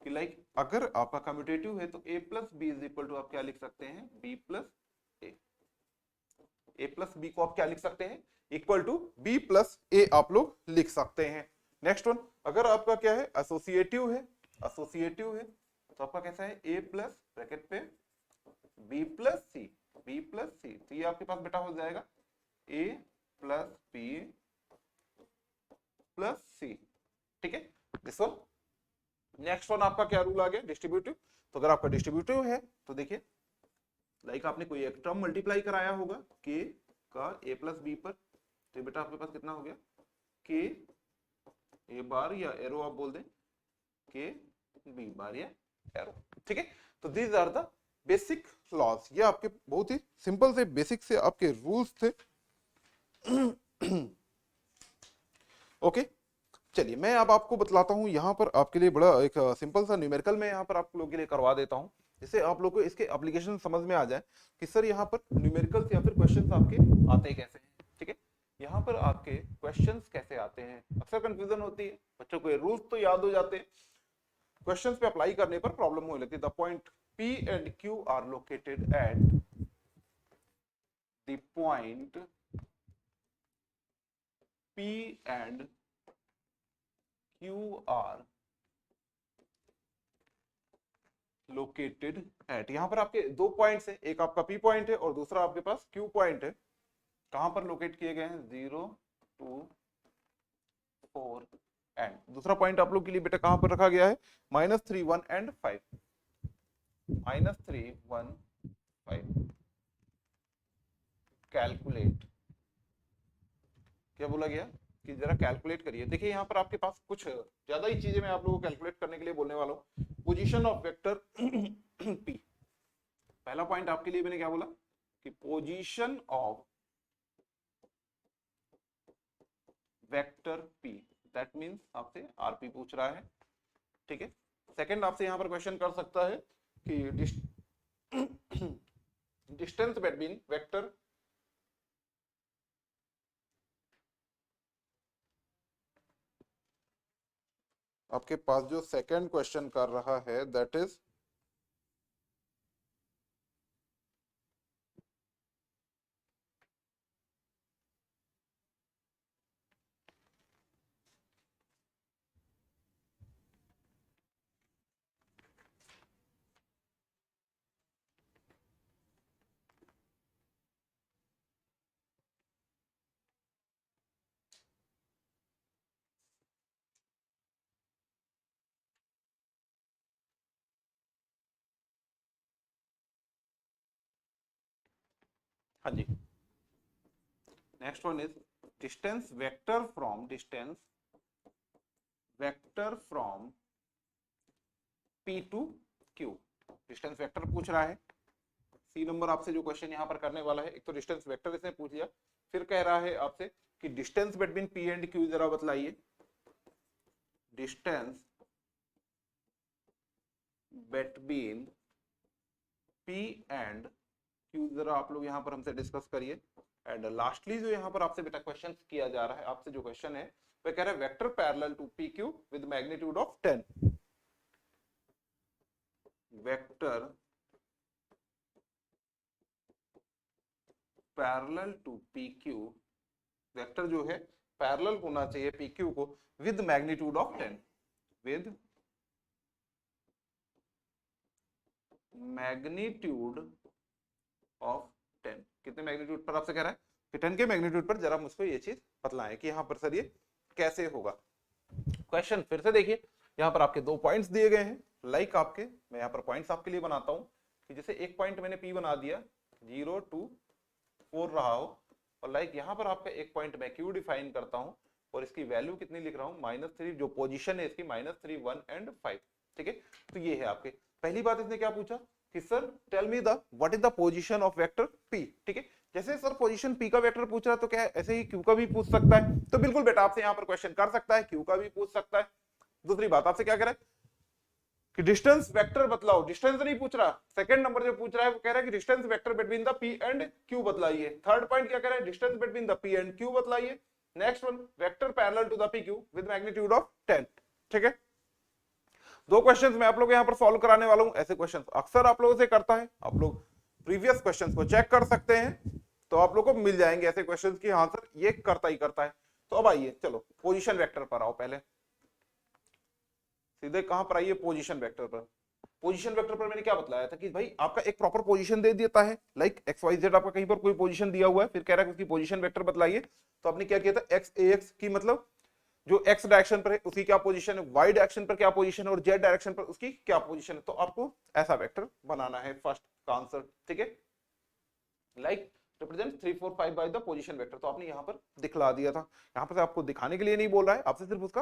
कि लाइक अगर आपका कम्यूटेटिव है तो a plus B is equal to आप क्या लिख सकते हैं, b plus A. a plus B को आप क्या लिख सकते हैं, equal to b plus A आप लोग लिख सकते हैं। नेक्स्ट वन, अगर आपका क्या है, एसोसिएटिव है, एसोसिएटिव है तो आपका कैसा है, a प्लस ब्रैकेट पे b प्लस सी, b प्लस सी। तो ये आपके पास बेटा हो जाएगा a प्लस बी प्लस सी। ठीक है, दिस वन। नेक्स्ट वन आपका क्या रूल आ गया, डिस्ट्रीब्यूटिव। तो अगर आपका डिस्ट्रीब्यूटिव है तो देखिए लाइक आपने कोई एक टर्म मल्टीप्लाई कराया होगा के का a प्लस बी पर, तो बेटा आपके पास कितना हो गया, के ए बार या एरो आप बोल दें, के बी बार या एरो। ठीक है, तो these are the basic laws. ये आपके बहुत ही सिंपल से बेसिक से आपके रूल्स थे। ओके, चलिए मैं अब आपको बतलाता हूं, यहाँ पर आपके लिए बड़ा एक सिंपल सा न्यूमेरिकल मैं यहाँ पर आप लोगों के लिए करवा देता हूं, जिससे आप लोगों को इसके एप्लीकेशन समझ में आ जाए कि सर यहाँ पर न्यूमेरिकल्स या फिर क्वेश्चंस आपके आते कैसे हैं। ठीक है, यहाँ पर आपके क्वेश्चंस कैसे आते हैं, अक्सर कंफ्यूजन होती है बच्चों को, ये रूल्स तो याद हो जाते हैं, क्वेश्चंस पे अप्लाई करने पर प्रॉब्लम होने लगती है। The point P and Q are located at the point P and Q are located at, यहां पर आपके दो पॉइंट्स है, एक आपका P पॉइंट है और दूसरा आपके पास Q पॉइंट है। कहां पर लोकेट किए गए हैं? 0 2 4 एंड दूसरा पॉइंट आप लोग के लिए बेटा कहां पर रखा गया है? -3 1 एंड 5, -3 1 5। कैलकुलेट, क्या बोला गया कि जरा कैलकुलेट करिए। देखिए यहाँ पर आपके पास कुछ ज्यादा ही चीजें मैं आप लोगों को कैलकुलेट करने के लिए बोलने वाला हूँ। पोजीशन ऑफ वेक्टर P, पहला पॉइंट आपके लिए मैंने क्या बोला कि position of vector P, that means आपसे आरपी पूछ रहा है, ठीक है। सेकंड आपसे यहाँ पर क्वेश्चन कर सकता है कि डिस्टेंस बिटवीन वेक्टर आपके पास जो सेकंड क्वेश्चन कर रहा है दैट इज हाँ जी, next one is distance vector from P to Q। Distance vector पूछ रहा है। सी नंबर आपसे जो क्वेश्चन यहाँ पर करने वाला है, एक तो डिस्टेंस वेक्टर इसने पूछ लिया, फिर कह रहा है आपसे कि distance between P and Q जरा बतलाइए। Distance between P and Q जरा आप लोग यहाँ पर हमसे डिस्कस करिए। एंड लास्टली जो यहाँ पर आपसे बेटा क्वेश्चन किया जा रहा है, आपसे जो क्वेश्चन है वह कह रहा है vector parallel to PQ with magnitude of 10। Vector parallel to PQ, vector जो है पैरेलल होना चाहिए PQ को with magnitude of 10, with magnitude of 10। कितने मैग्नीट्यूड पर आपसे कह रहा है कि 10 के मैग्नीट्यूड पर। जरा मुझको ये चीज बतलाएं कि यहाँ पर सर ये कैसे होगा। क्वेश्चन फिर से देखिए, यहाँ पर आपके दो पॉइंट्स दिए गए हैं। लाइक आपके, मैं यहाँ पर पॉइंट्स आपके लिए बनाता हूँ कि जैसे एक पॉइंट मैंने P बना दिया 0 2 4 रहा हो, और लाइक यहाँ पर आपका एक पॉइंट मैं Q डिफाइन करता हूँ और इसकी वैल्यू कितनी लिख रहा हूँ -3, जो पोजीशन है इसकी -3 1 एंड 5, ठीक है। तो ये है आपके पहली बात। इसने क्या पूछा कि sir tell me the what is the position of vector P, ठीक है। जैसे सर पोजीशन P का वेक्टर पूछ रहा है तो क्या ऐसे ही Q का भी पूछ सकता है? तो बिल्कुल बेटा आपसे यहाँ पर क्वेश्चन कर सकता है, Q का भी पूछ सकता है। दूसरी बात आपसे क्या कह रहा है कि डिस्टेंस वेक्टर बतलाओ। डिस्टेंस नहीं पूछ रहा, सेकंड नंबर जो पूछ रहा है वो कह रहा है कि distance vector between the P and Q बतलाइए। थर्ड पॉइंट क्या कह रहा है? Distance between the P and Q बतलाइए। Next one vector parallel to the PQ with magnitude of 10, ठीक है। दो क्वेश्चंस मैं आप लोग यहाँ पर सॉल्व कराने वाला हूँ। ऐसे क्वेश्चंस अक्सर आप लोगों से करता है, आप लोग प्रीवियस क्वेश्चंस को चेक कर सकते हैं तो आप लोग को मिल जाएंगे ऐसे क्वेश्चंस की, हाँ सर ये करता ही करता है। तो अब आइए चलो पोजीशन वेक्टर पर आओ। पहले सीधे कहां पर आइए? पोजीशन वेक्टर पर। पोजीशन वेक्टर पर मैंने क्या बतलाया था कि भाई आपका एक प्रॉपर पोजीशन दे देता है, लाइक XYZ आपका कहीं पर कोई पोजीशन दिया हुआ है, फिर कह रहा है उसकी पोजीशन वेक्टर बतलाइए। तो आपने क्या किया था? XAX की मतलब जो x डायरेक्शन पर है उसकी क्या पोजीशन है, y डायरेक्शन पर क्या पोजीशन है और z डायरेक्शन पर उसकी क्या पोजीशन है। तो आपको ऐसा वेक्टर बनाना है फर्स्ट का आंसर, ठीक है। Like represent 3 4 5 by the position vector. तो आपने यहाँ पर दिखला दिया था, यहाँ पर आपको दिखाने के लिए नहीं बोल रहा है, आपसे सिर्फ उसका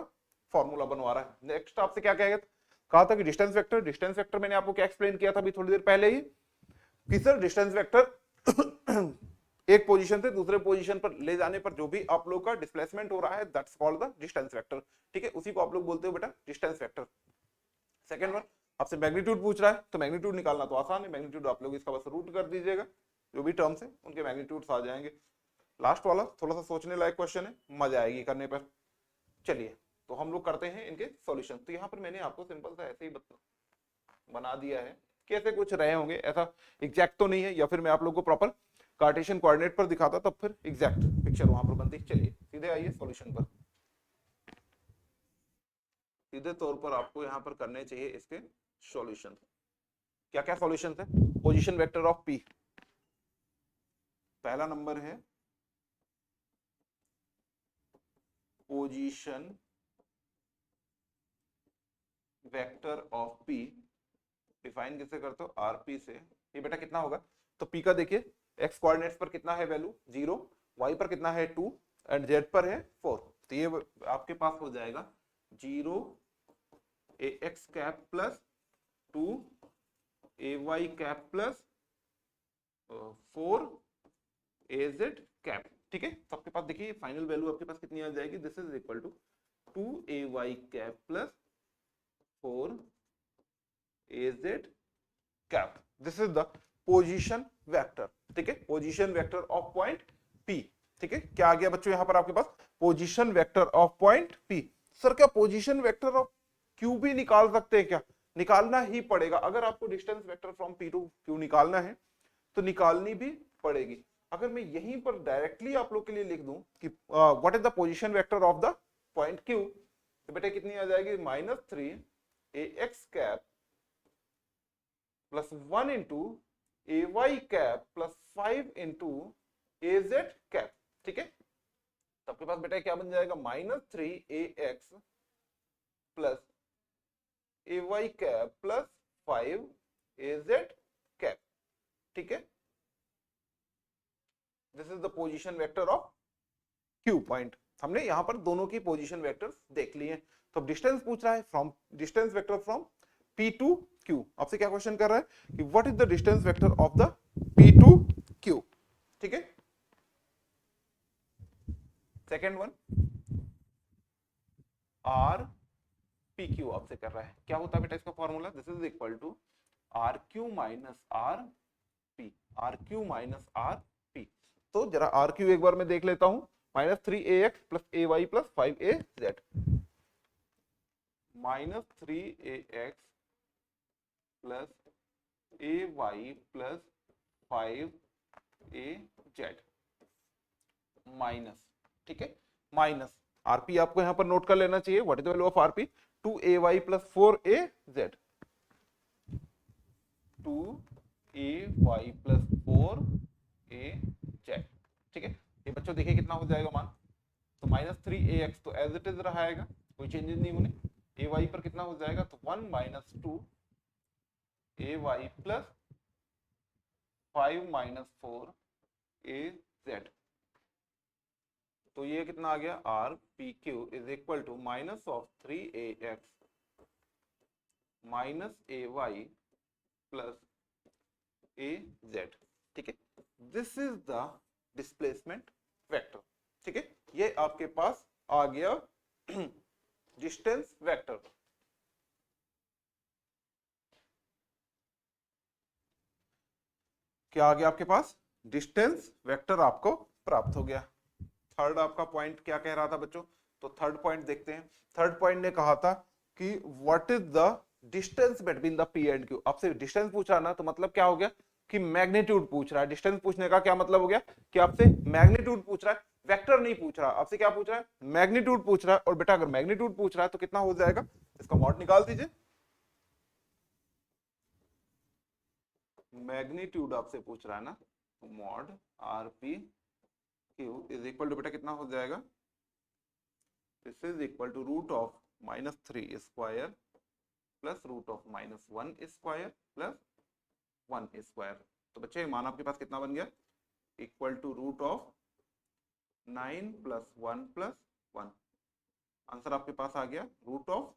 फॉर्मूला बनवा रहा है। नेक्स्ट आपसे क्या कहा था कि डिस्टेंस वेक्टर। डिस्टेंस वेक्टर मैंने आपको क्या एक्सप्लेन किया था अभी थोड़ी देर पहले ही कि सर डिस्टेंस वेक्टर एक पोजीशन से दूसरे पोजीशन पर ले जाने पर जो भी आप लोग का डिस्प्लेसमेंट हो रहा है that's called the distance vector, ठीक है। उसी को आप लोग बोलते हो बेटा डिस्टेंस वेक्टर। सेकंड वन आपसे मैग्नीट्यूड पूछ रहा है, तो मैग्नीट्यूड निकालना तो आसान है। मैग्नीट्यूड आप लोग इसका बस रूट कर दीजिएगा, जो भी टर्म्स है उनके मैग्नीट्यूड्स आ जाएंगे। लास्ट वाला थोड़ा सा सोचने लायक क्वेश्चन है, मजा आएगी करने पर। चलिए तो हम लोग करते हैं इनके सॉल्यूशन। तो यहाँ पर मैंने आपको सिंपल सा ऐसे ही बना दिया है, कैसे कुछ रहे होंगे, ऐसा एग्जैक्ट तो नहीं है, या फिर मैं आप लोग को प्रॉपर कार्टेशियन कोऑर्डिनेट पर दिखाता तब फिर एग्जैक्ट पिक्चर वहां पर बनती। चलिए सीधे सीधे आइए सॉल्यूशन पर। सीधे तौर पर आपको यहाँ पर करने चाहिए इसके सॉल्यूशन। क्या क्या सॉल्यूशन है? पोजीशन वेक्टर ऑफ पी, पहला नंबर है position vector of P, define किससे करते हो? आरपी से। ये बेटा कितना होगा? तो पी का देखिए एक्स कोऑर्डिनेट्स पर कितना है वैल्यू 0, वाई पर कितना है 2 एंड जेड पर है 4। तो ये आपके पास हो जाएगा 0 ए X cap plus 2 A Y cap plus 4 A Z cap. ठीक है, तो आपके पास देखिए फाइनल वैल्यू आपके पास कितनी आ जाएगी? This is equal to 2 A Y cap plus 4 A Z cap. This is the position vector. ठीक है, position vector of point P. ठीक है, क्या आ गया बच्चों यहाँ पर आपके पास? Position vector of point P. Sir क्या पोजीशन वेक्टर ऑफ क्यू भी निकाल सकते हैं क्या? निकालना ही पड़ेगा। अगर आपको distance vector from P to Q निकालना है तो निकालनी भी पड़ेगी। अगर मैं यहीं पर डायरेक्टली आप लोग के लिए लिख दूं कि what is the position vector of the point Q, तो बेटा कितनी आ जाएगी? -3 A X cap plus 1 into A Y cap plus 5 into A Z cap. ठीक है, तो आपके पास बेटा क्या बन जाएगा? -3 A X plus A Y cap plus 5 A Z cap. ठीक है, this is the position vector of Q point. हमने यहां पर दोनों की पोजीशन वेक्टर्स देख लिए। तो डिस्टेंस पूछ रहा है from distance vector from P to Q. आपसे क्या क्वेश्चन कर रहा है कि what is the distance vector of the P to Q. ठीक है, second one R P Q आपसे कर रहा है। क्या होता है बेटा इसका formula? This is equal to R Q minus R P, R Q minus R P. तो जरा आर क्यू एक बार मैं देख लेता हूं, -3 A X plus A Y plus 5 A Z, -3 A X plus A Y plus 5 A Z minus. ठीक है, माइनस आरपी आपको यहां पर नोट कर लेना चाहिए। What is the value of RP? 2 A Y plus 4 A Z, 2 A Y plus 4 A Z. ठीक है, ये बच्चों देखिए कितना हो जाएगा मान? तो -3 ए एक्स तो एज इट इज रहेगा, कोई चेंजेस नहीं होने। ए वाई पर कितना हो जाएगा? तो 1 - 2 A Y plus 5 - 4 A Z. तो ये कितना आ गया? R P Q is equal to -3 A X minus A Y plus A Z. ठीक है, this is the displacement vector. ठीक है, ये आपके पास आ गया डिस्टेंस वेक्टर। क्या आ गया आपके पास? डिस्टेंस वेक्टर आपको प्राप्त हो गया। थर्ड आपका पॉइंट क्या कह रहा था बच्चों? तो थर्ड पॉइंट देखते हैं। थर्ड पॉइंट ने कहा था कि what is the distance between the P and Q. आपसे डिस्टेंस पूछ रहा ना, तो मतलब क्या हो गया कि मैग्नीट्यूड पूछ रहा है। डिस्टेंस पूछने का क्या मतलब हो गया कि आपसे मैग्नीट्यूड पूछ रहा है, वेक्टर नहीं पूछ रहा। आपसे क्या पूछ रहा है? मैग्नीट्यूड पूछ रहा है। और बेटा अगर मैग्नीट्यूड पूछ रहा है तो कितना हो जाएगा? इसका मॉड निकाल दीजिए। मैग्नीट्यूड आपसे पूछ रहा है ना, तो mod R P Q is equal to बेटा कितना हो जाएगा? This is equal to root of -3 square plus root of -1 square plus 1 square. तो बच्चे मान आपके पास कितना बन गया? Equal to root of 9 + 1 + 1। Answer आपके पास आ गया रूट ऑफ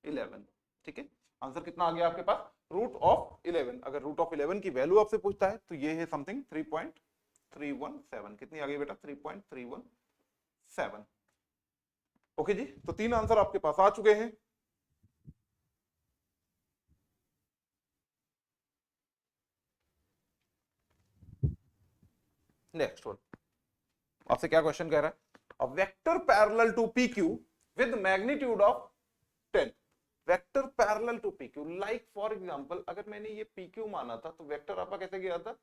11। ठीक है, आंसर कितना आ गया आपके पास? Root of 11। अगर रूट ऑफ 11 की वैल्यू आपसे पूछता है तो ये है समथिंग 3.317। कितनी आ गई बेटा? 3.317। ओके जी, तो 3 आंसर आपके पास आ चुके हैं। नेक्स्ट वन आपसे क्या क्वेश्चन कह रहा है? A vector parallel to P Q with magnitude of 10। Vector parallel to P Q, like for example अगर मैंने ये पी क्यू माना था तो वेक्टर आपका कैसे गया था?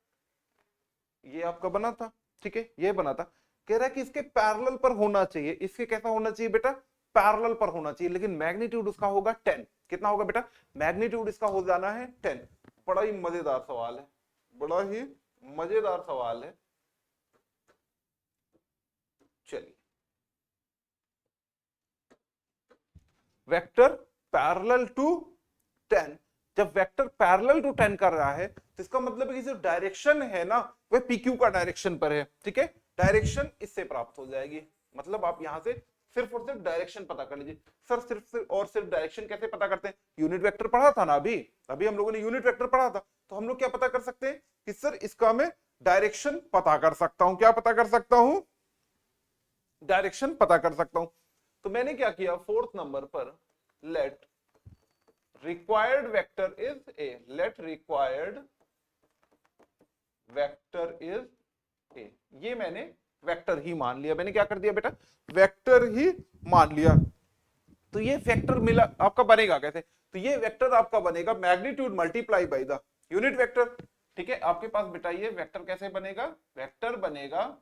ये आपका बना था। ठीक है, ये बना था। कह रहा है कि इसके पैरेलल पर होना चाहिए, इसके कैसा होना चाहिए बेटा, पैरेलल पर होना चाहिए, लेकिन मैग्नीट्यूड उसका होगा 10। कितना होगा बेटा, मैग्नीट्यूड इसका हो जाना है 10। बड़ा ही मजेदार सवाल है, बड़ा ही मजेदार सवाल है। चलिए, वेक्टर पैरेलल टू 10, जब वेक्टर पैरेलल टू 10 कर रहा है तो इसका मतलब है कि जो डायरेक्शन है ना वह PQ का डायरेक्शन पर है, ठीक है, डायरेक्शन इससे प्राप्त हो जाएगी। मतलब आप यहां से सिर्फ और सिर्फ डायरेक्शन पता कर लीजिए। सर सिर्फ और सिर्फ डायरेक्शन कैसे पता करते हैं, यूनिट वेक्टर पढ़ा था ना अभी, अभी हम लोगों ने यूनिट वेक्टर पढ़ा था, तो हम लोग क्या पता कर सकते हैं कि सर इसका मैं डायरेक्शन पता कर सकता हूं। क्या पता कर सकता हूं, डायरेक्शन पता कर सकता हूं। तो मैंने क्या किया, फोर्थ नंबर पर late required vector is a, let required vector is a, ये मैंने वेक्टर ही मान लिया। मैंने क्या कर दिया बेटा, वेक्टर ही मान लिया। तो ये वेक्टर मिला आपका बनेगा कैसे, तो ये वेक्टर आपका बनेगा magnitude multiply by the unit vector. ठीक है, आपके पास बेटा ये वेक्टर कैसे बनेगा, वेक्टर बनेगा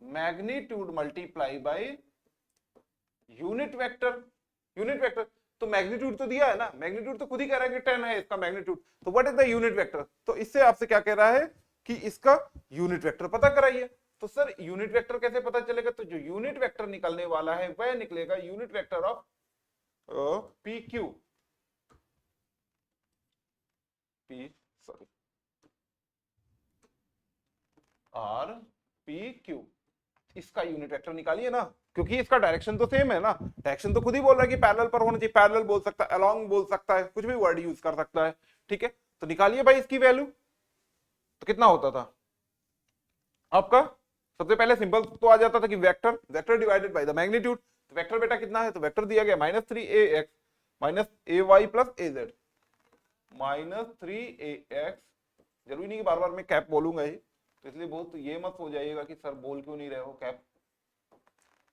magnitude multiply by unit vector. Unit vector तो मैग्नीट्यूड तो दिया है ना, मैग्नीट्यूड तो खुद ही कह रहा है कि 10 है इसका मैग्नीट्यूड, तो what is the unit vector. तो इससे आपसे क्या कह रहा है कि इसका यूनिट वेक्टर पता कराइए। तो सर यूनिट वेक्टर कैसे पता चलेगा, तो जो यूनिट वेक्टर निकलने वाला है वह निकलेगा unit vector of P Q, P sorry R P Q, इसका यूनिट वेक्टर निकालिए ना, क्योंकि इसका डायरेक्शन तो सेम है ना, डायरेक्शन तो खुद ही बोल रहा है कि पैरेलल पर होना चाहिए, पैरेलल बोल सकता है, अलोंग बोल सकता है, कुछ भी वर्ड यूज कर सकता है। ठीक है, तो निकालिए भाई इसकी वैल्यू। तो कितना होता था आपका, सबसे पहले सिंपल तो आ जाता था कि vector, vector divided by the magnitude. तो वेक्टर बेटा कितना है, तो वेक्टर दिया गया -3ax -ay plus az, -3ax, जरूरी नहीं कि बार बार मैं कैप बोलूंगा ही, तो इसलिए बहुत ये मत हो जाइएगा कि सर बोल क्यों नहीं रहे हो cap,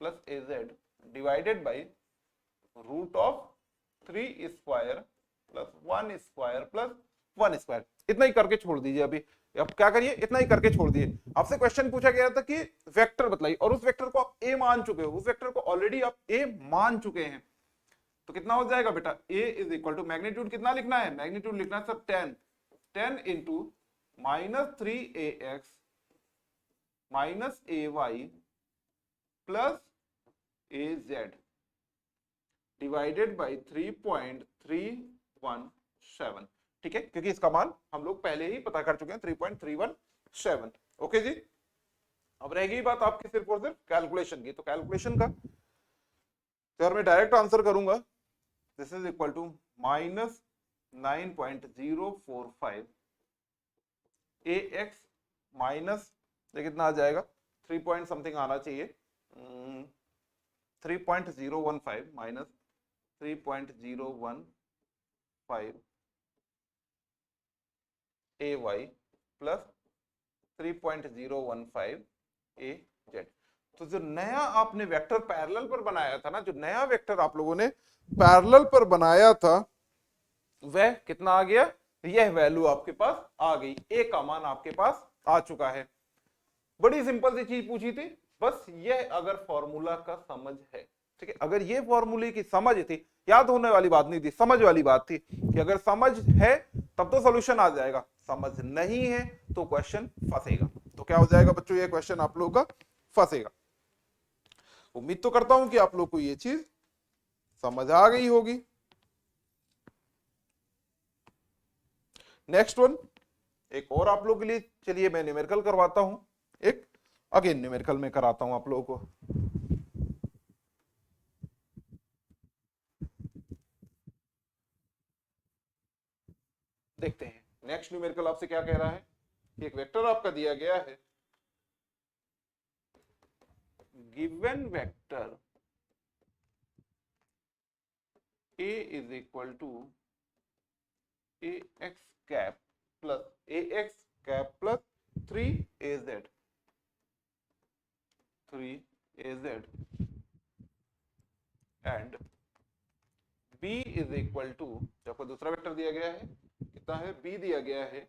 plus az divided by root of 3 square plus 1 square plus 1 square. इतना ही करके छोड़ दीजिए अभी, अब क्या करिए, इतना ही करके छोड़ दिए। आपसे क्वेश्चन पूछा गया था कि वेक्टर बताइए, और उस वेक्टर को आप ए मान चुके हो, उस वेक्टर को ऑलरेडी आप ए मान चुके हैं। तो कितना हो जाएगा बेटा, a is equal to magnitude कितना लिखना है, मैग्नीट्यूड लिखना है sir 10 into -3ax -ay plus az divided by 3.317। ठीक है, क्योंकि इसका मान हम लोग पहले ही पता कर चुके हैं 3.317। ओके जी, अब रहेगी बात आपकी सिर्फ और सिर्फ कैलकुलेशन की। तो कैलकुलेशन का तो यार मैं डायरेक्ट आंसर करूंगा, this is equal to -9.045 ax minus ये कितना आ जाएगा, 3 पॉइंट समथिंग आना चाहिए, 3.015 माइनस 3.015 ay प्लस 3.015 az। तो जो नया आपने वेक्टर पैरेलल पर बनाया था ना, जो नया वेक्टर आप लोगों ने पैरेलल पर बनाया था वह कितना आ गया, यह वैल्यू आपके पास आ गई, ए का मान आपके पास आ चुका है। बड़ी सिंपल सी चीज पूछी थी, बस यह अगर फॉर्मूला का समझ है, ठीक है, अगर ये फॉर्मूले की समझ थी, याद होने वाली बात नहीं थी, समझ वाली बात थी कि अगर समझ है तब तो सॉल्यूशन आ जाएगा, समझ नहीं है तो क्वेश्चन फंसेगा। तो क्या हो जाएगा बच्चों, ये क्वेश्चन आप लोगों का फंसेगा। उम्मीद तो करता हूं कि आप लोग को ये चीज समझ आ गई होगी। नेक्स्ट वन, एक और आप लोग के लिए, चलिए मैं न्यूमेरिकल करवाता हूं, एक अगेन न्यूमेरिकल में कराता हूं आप लोगों को। देखते हैं नेक्स्ट न्यूमेरिकल आपसे क्या कह रहा है। एक वेक्टर आपका दिया गया है, given vector a is equal to ax cap plus 3az 3az and b is equal to, जो आपको दूसरा वेक्टर दिया गया है कितना है, b दिया गया है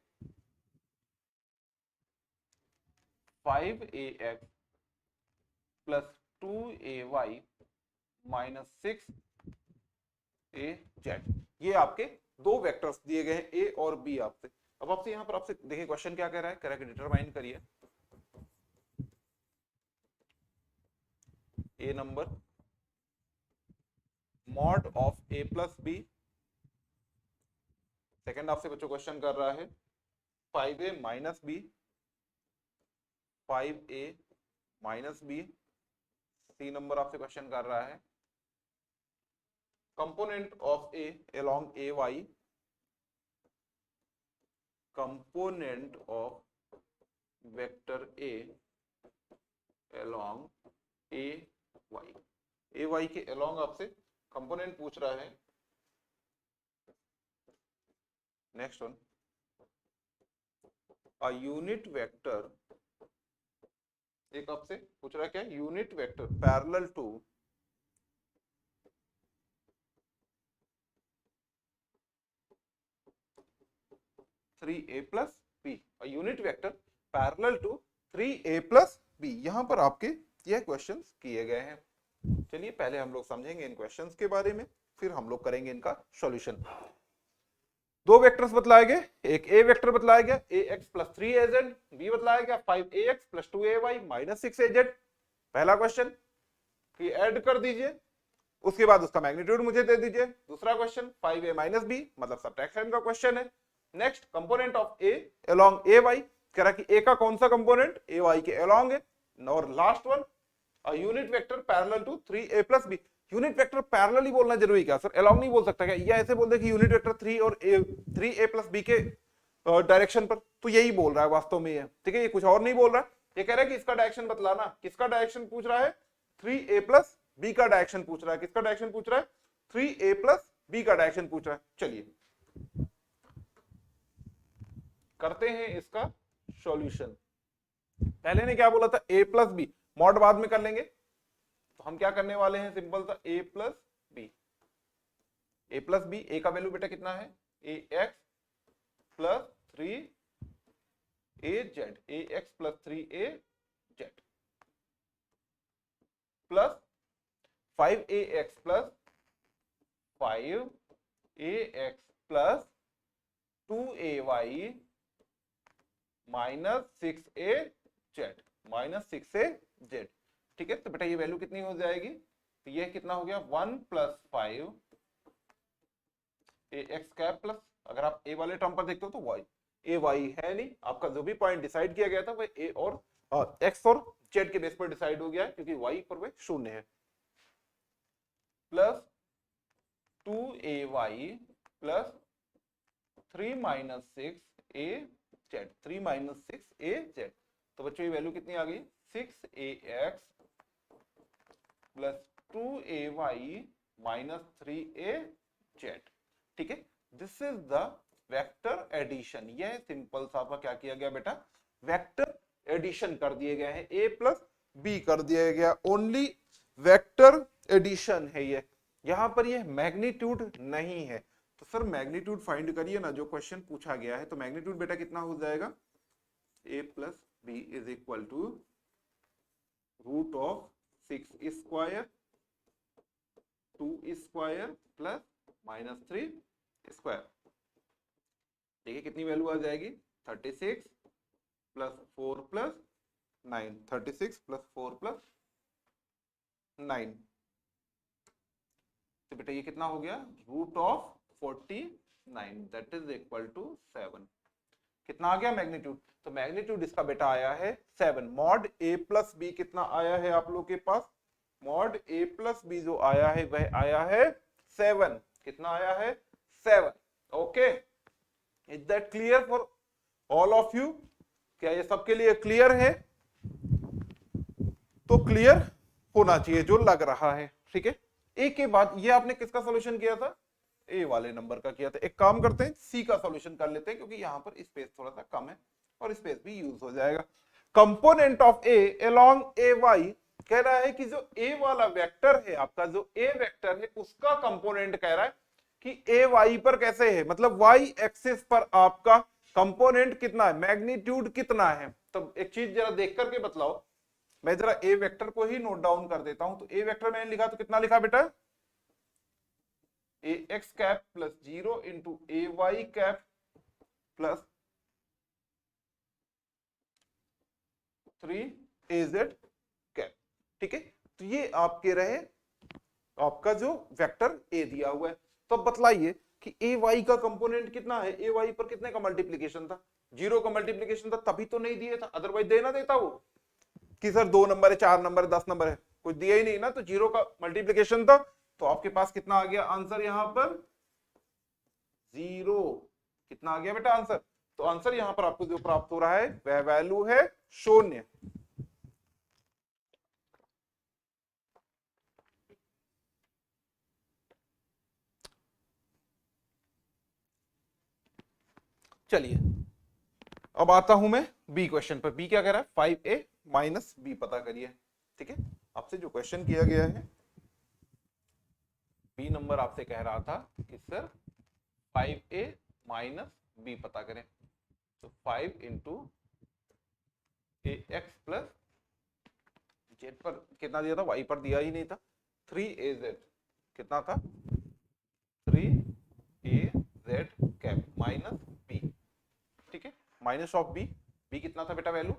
5ax plus 2ay minus 6az, ये आपके दो वेक्टर्स दिए गए हैं a और b आपसे। अब आपसे यहाँ पर आपसे देखिए क्वेश्चन क्या कह रहा है, कह रहा है कि डिटरमाइन करिए a number mod of a plus B. Second आपसे बच्चों क्वेश्चन कर रहा है 5a minus B, 5a minus B. C number आपसे क्वेश्चन कर रहा है component of a along ay, component of vector a along ay के along आपसे कंपोनेंट पूछ रहा है। Next one, a unit vector, एक आपसे पूछ रहा है क्या, unit vector parallel to three A plus B, unit vector parallel to 3a plus B. यहां पर आपके यह क्वेश्चंस किए गए हैं। चलिए पहले हम लोग समझेंगे इन क्वेश्चंस के बारे में, फिर हम लोग करेंगे इनका सॉल्यूशन। दो वेक्टर्स बतलाए गए, एक ए वेक्टर बतलाया गया ax प्लस 3az, बी बतलाया गया 5ax plus 2ay minus 6az। पहला क्वेश्चन कि ऐड कर दीजिए, उसके बाद उसका मैग्नीट्यूड मुझे दे दीजिए। दूसरा क्वेश्चन 5a माइनस बी, मतलब सब्ट्रैक्शन का क्वेश्चन है। Next, component of a along ay, कह रहा कि a का कौन सा कंपोनेंट ay के along है। और last one, a unit vector parallel to 3a plus B. Unit vector parallel ही बोलना जरूरी क्या सर, along नहीं बोल सकता क्या? या ऐसे बोल दे कि unit vector 3a plus B के डायरेक्शन पर, तो यही बोल रहा है वास्तव में ये, ठीक है, ये कुछ और नहीं बोल रहा है। ये कह रहा है कि इसका डायरेक्शन बतलाना, किसका डायरेक्शन पूछ रहा है, 3a प्लस बी का डायरेक्शन पूछ रहा है। किसका डायरेक्शन पूछ रहा है, 3a प्लस बी का डायरेक्शन पूछ रहा है। चलिए करते हैं इसका सॉल्यूशन। पहले ने क्या बोला था, a प्लस बी, मॉड बाद में कर लेंगे। तो हम क्या करने वाले हैं, सिंपल सा a plus B, a plus B, a का वैल्यू बेटा कितना है, ax plus 3az, ax plus 3az plus 5ax plus 5ax plus 2ay minus 6az, minus 6az। ठीक है, तो बेटा ये वैल्यू कितनी हो जाएगी, तो ये कितना हो गया 1 प्लस 5 ax कैप प्लस, अगर आप a वाले टर्म पर देखते हो तो y, ay है नहीं, आपका जो भी पॉइंट डिसाइड किया गया था वह a और x और z के बेस पर डिसाइड हो गया है, क्योंकि y पर वह शून्य है। Plus 2ay plus 3 minus 6az, 3 minus 6az। तो बच्चों ये वैल्यू कितनी आ गई, 6ax plus 2ay minus 3az। ठीक है, this is the vector addition. यह सिंपल सा क्या किया गया बेटा, वेक्टर एडिशन कर दिए गए हैं, a प्लस बी कर दिया गया, ओनली वेक्टर एडिशन है ये। यहां पर ये मैग्नीट्यूड नहीं है। तो सर मैग्नीट्यूड फाइंड करिए ना, जो क्वेश्चन पूछा गया है। तो मैग्नीट्यूड बेटा कितना हो जाएगा, a plus B is equal to root of 6 square 2 square plus minus 3 square. देखिए कितनी वैल्यू आ जाएगी, 36 प्लस 4 प्लस 9, 36 प्लस 4 प्लस 9। तो बेटा ये कितना हो गया, root of 49, that is equal to 7। कितना आ गया मैग्नीट्यूड, तो मैग्नीट्यूड इसका बेटा आया है 7। मॉड a प्लस बी कितना आया है आप लोग के पास, मॉड a प्लस बी जो आया है वह आया है 7। कितना आया है, 7। Okay, is that clear for all of you? क्या ये सबके लिए क्लियर है? तो क्लियर होना चाहिए जो लग रहा है। ठीक है, ए के बाद ये आपने किसका सॉल्यूशन किया था, ए वाले नंबर का किया था। एक काम करते हैं, सी का सॉल्यूशन कर लेते हैं, क्योंकि यहां पर स्पेस थोड़ा सा कम है और स्पेस भी यूज हो जाएगा। Component of A along A Y, कह रहा है कि जो ए वाला वेक्टर है आपका, जो ए वेक्टर है उसका कंपोनेंट कह रहा है कि ए वाई पर कैसे है, मतलब वाई एक्सिस पर आपका कंपोनेंट कितना है, मैग्नीट्यूड कितना है। तो एक चीज जरा देख करके बतलाओ, मैं जरा ए वेक्टर को ही नोट डाउन कर देता हूं। तो ए वेक्टर मैंने लिखा तो कितना लिखा बेटा, ए एक्स कैप प्लस 0 इंटू ए वाई कैप प्लस 3 ए जेड कैप। ठीक है, तो ये आपके रहे आपका जो वेक्टर ए दिया हुआ है। तो अब बतलाइए कि ए वाई का कंपोनेंट कितना है, ए वाई पर कितने का मल्टीप्लीकेशन था, 0 का मल्टीप्लीकेशन था, तभी तो नहीं दिया था, अदरवाइज देना देता वो कि सर 2 नंबर है, 4 नंबर है, 10 नंबर है, कुछ दिया ही नहीं ना। तो 0 का मल्टीप्लीकेशन था, तो आपके पास कितना आ गया आंसर यहां पर 0। कितना आ गया बेटा आंसर, तो आंसर यहां पर आपको जो प्राप्त हो रहा है वह वैल्यू है 0। चलिए अब आता हूं मैं बी क्वेश्चन पर। बी क्या कह रहा है, 5a माइनस बी पता करिए। ठीक है, आपसे जो क्वेश्चन किया गया है, बी नंबर आपसे कह रहा था कि सर 5a माइनस बी पता करें। तो 5 इंटू ए एक्स प्लस जेड पर कितना दिया था, वाई पर दिया ही नहीं था, 3az कितना था, 3az कैप माइनस बी। ठीक है, माइनस ऑफ बी, बी कितना था बेटा value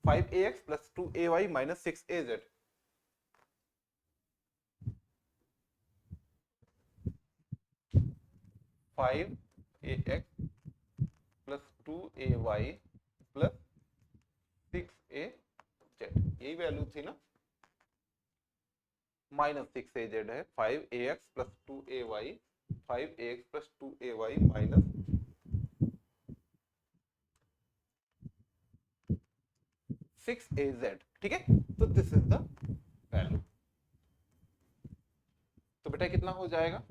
5ax plus 2ay minus 6az। Five A X plus 2ay plus 6az, यही वैल्यू थी ना, माइनस 6az है, 5ax plus 2ay, 5ax plus 2ay minus 6az। ठीक है, तो दिस इज द वैल्यू। तो बेटा कितना हो जाएगा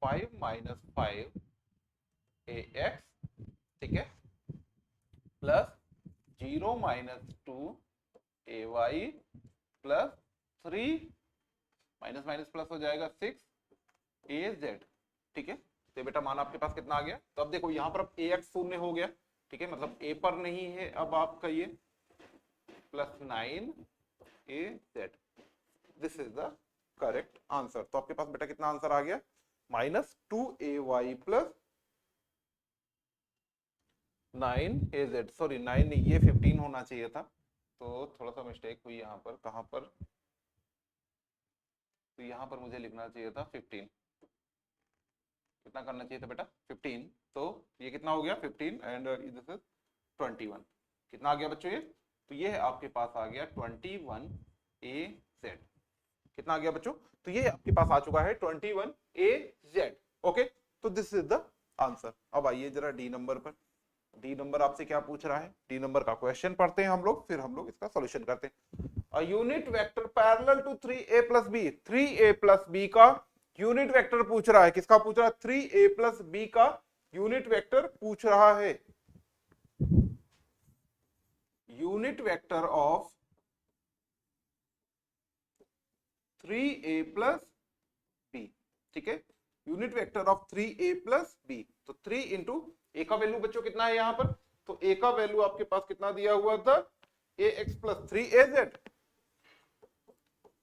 5 माइनस 5ax, ठीक है, plus 0 minus 2ay plus 3 minus minus plus हो जाएगा 6az। ठीक है, तो बेटा मान आपके पास कितना आ गया। तो अब देखो यहाँ पर अब ax शून्य हो गया, ठीक है, मतलब a पर नहीं है अब आपका ये, plus 9az। This is the correct answer. तो आपके पास बेटा कितना आंसर आ गया, minus 2ay plus 9az। Sorry 9 नहीं, ये 15 होना चाहिए था, तो थोड़ा सा मिस्टेक हुई यहाँ पर। कहाँ पर, तो यहाँ पर मुझे लिखना चाहिए था 15। कितना करना चाहिए था बेटा 15। तो ये कितना हो गया 15 एंड दिस इज 21। कितना आ गया बच्चों ये, तो ये आपके पास आ गया 21az। कितना आ गया बच्चों, तो ये आपके पास आ चुका है 21az। ओके, तो दिस इज द आंसर। अब आइए जरा डी नंबर पर। डी नंबर आपसे क्या पूछ रहा है, डी नंबर का क्वेश्चन पढ़ते हैं हम लोग, फिर हम लोग इसका सॉल्यूशन करते हैं। A unit vector parallel to 3a plus B, 3a plus B का यूनिट वेक्टर पूछ रहा है। किसका पूछ रहा है, 3a प्लस बी का यूनिट वेक्टर पूछ रहा है। Unit vector of 3a plus B, ठीक है, unit vector of 3a plus B. तो 3 इंटू ए का वैल्यू बच्चों कितना है यहाँ पर, तो ए का वैल्यू आपके पास कितना दिया हुआ था, A X plus 3az,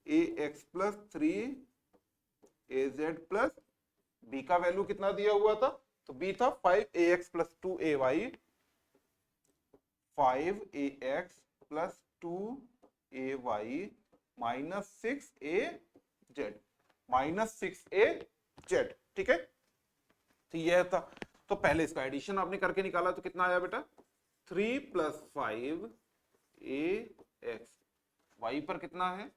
A X plus 3az plus B का वैल्यू कितना दिया हुआ था, तो बी था 5ax plus 2ay, 5ax plus 2ay minus 6az, minus 6az। ठीक है, तो यह था। तो पहले इसका एडिशन आपने करके निकाला तो कितना आया बेटा, 3 प्लस 5ax, y पर कितना है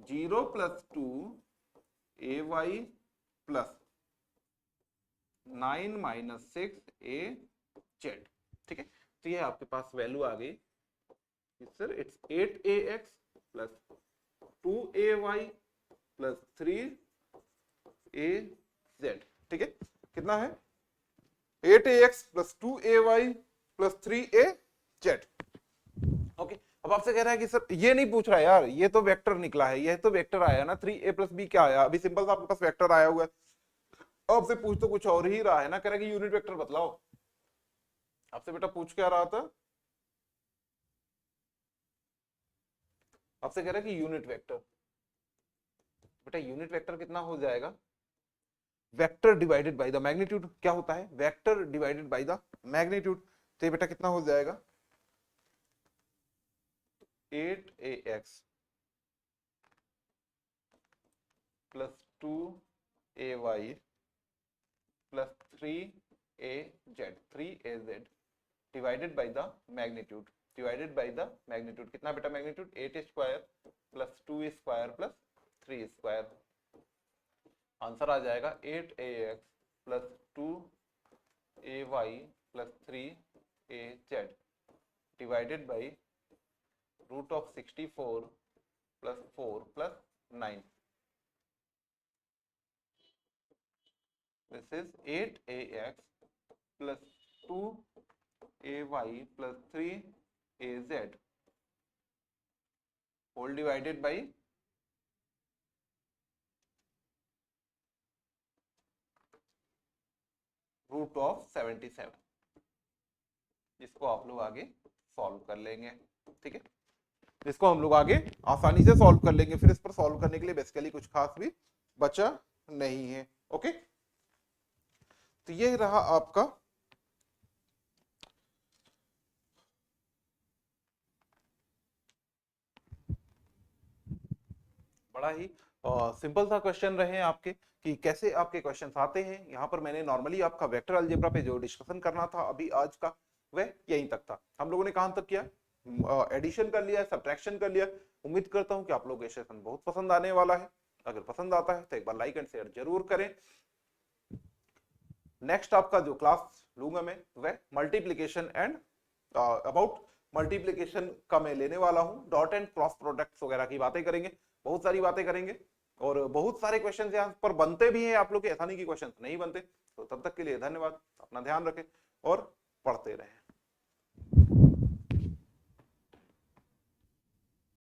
0 plus 2ay plus 9 minus 6az। ठीक है, तो ये आपके पास वैल्यू आ गई sir, it's 8ax plus 2ay plus 3az। ठीक है, कितना है 8ax plus 2ay plus 3az। Okay, अब आपसे कह रहा है कि सर ये नहीं पूछ रहा है यार, ये तो वेक्टर निकला है, ये तो वेक्टर आया ना, 3a प्लस बी क्या आया, अभी सिंपल सा आपके पास वेक्टर आया हुआ है। आपसे पूछ तो कुछ और ही रहा है ना, कह रहा है कि यूनिट वेक्टर बतलाओ। आपसे बेटा पूछ क्या रहा था, आपसे कह रहा है कि यूनिट वेक्टर, बेटा यूनिट वेक्टर कितना हो जाएगा, vector divided by the magnitude, क्या होता है vector divided by the magnitude, तो ये बेटा कितना हो जाएगा 8ax plus 2ay plus 3az divided by the magnitude, divided by the magnitude, कितना बेटा magnitude 8 square plus 2 square plus 3 square, answer आ जाएगा 8ax plus 2ay plus 3az divided by root of 64 plus 4 plus 9, this is 8ax plus 2ay plus 3az whole divided by root of 77, जिसको आप लोग आगे सॉल्व कर लेंगे, ठीक है, जिसको हम लोग आगे आसानी से सॉल्व कर लेंगे, फिर इस पर सॉल्व करने के लिए बेसिकली कुछ खास भी बचा नहीं है। ओके, तो ये रहा आपका बड़ा ही सिंपल सा क्वेश्चन रहे हैं आपके कि कैसे आपके क्वेश्चंस आते हैं। यहाँ पर मैंने नॉर्मली आपका वेक्टर अलजेब्रा पे जो डिस्कशन करना था अभी आज का वह यहीं तक था। हम लोगों ने कहां तक किया, एडिशन कर लिया, सब्ट्रैक्शन कर लिया। उम्मीद करता हूं कि आप लोगों को ये सेशन बहुत पसंद आने वाला है। अगर पसंद आता है तो एक बार लाइक एंड शेयर जरूर करें। नेक्स्ट आपका जो क्लास लूंगा मैं वह मल्टीप्लीकेशन एंड अबाउट मल्टीप्लीकेशन का मैं लेने वाला हूं। डॉट एंड क्रॉस प्रोडक्ट्स वगैरह की बातें करेंगे, बहुत सारी बातें करेंगे और बहुत सारे क्वेश्चन यहाँ पर बनते भी हैं आप लोग के, ऐसा नहीं कि क्वेश्चन नहीं बनते। तो तब तक के लिए धन्यवाद, अपना ध्यान रखें और पढ़ते रहें।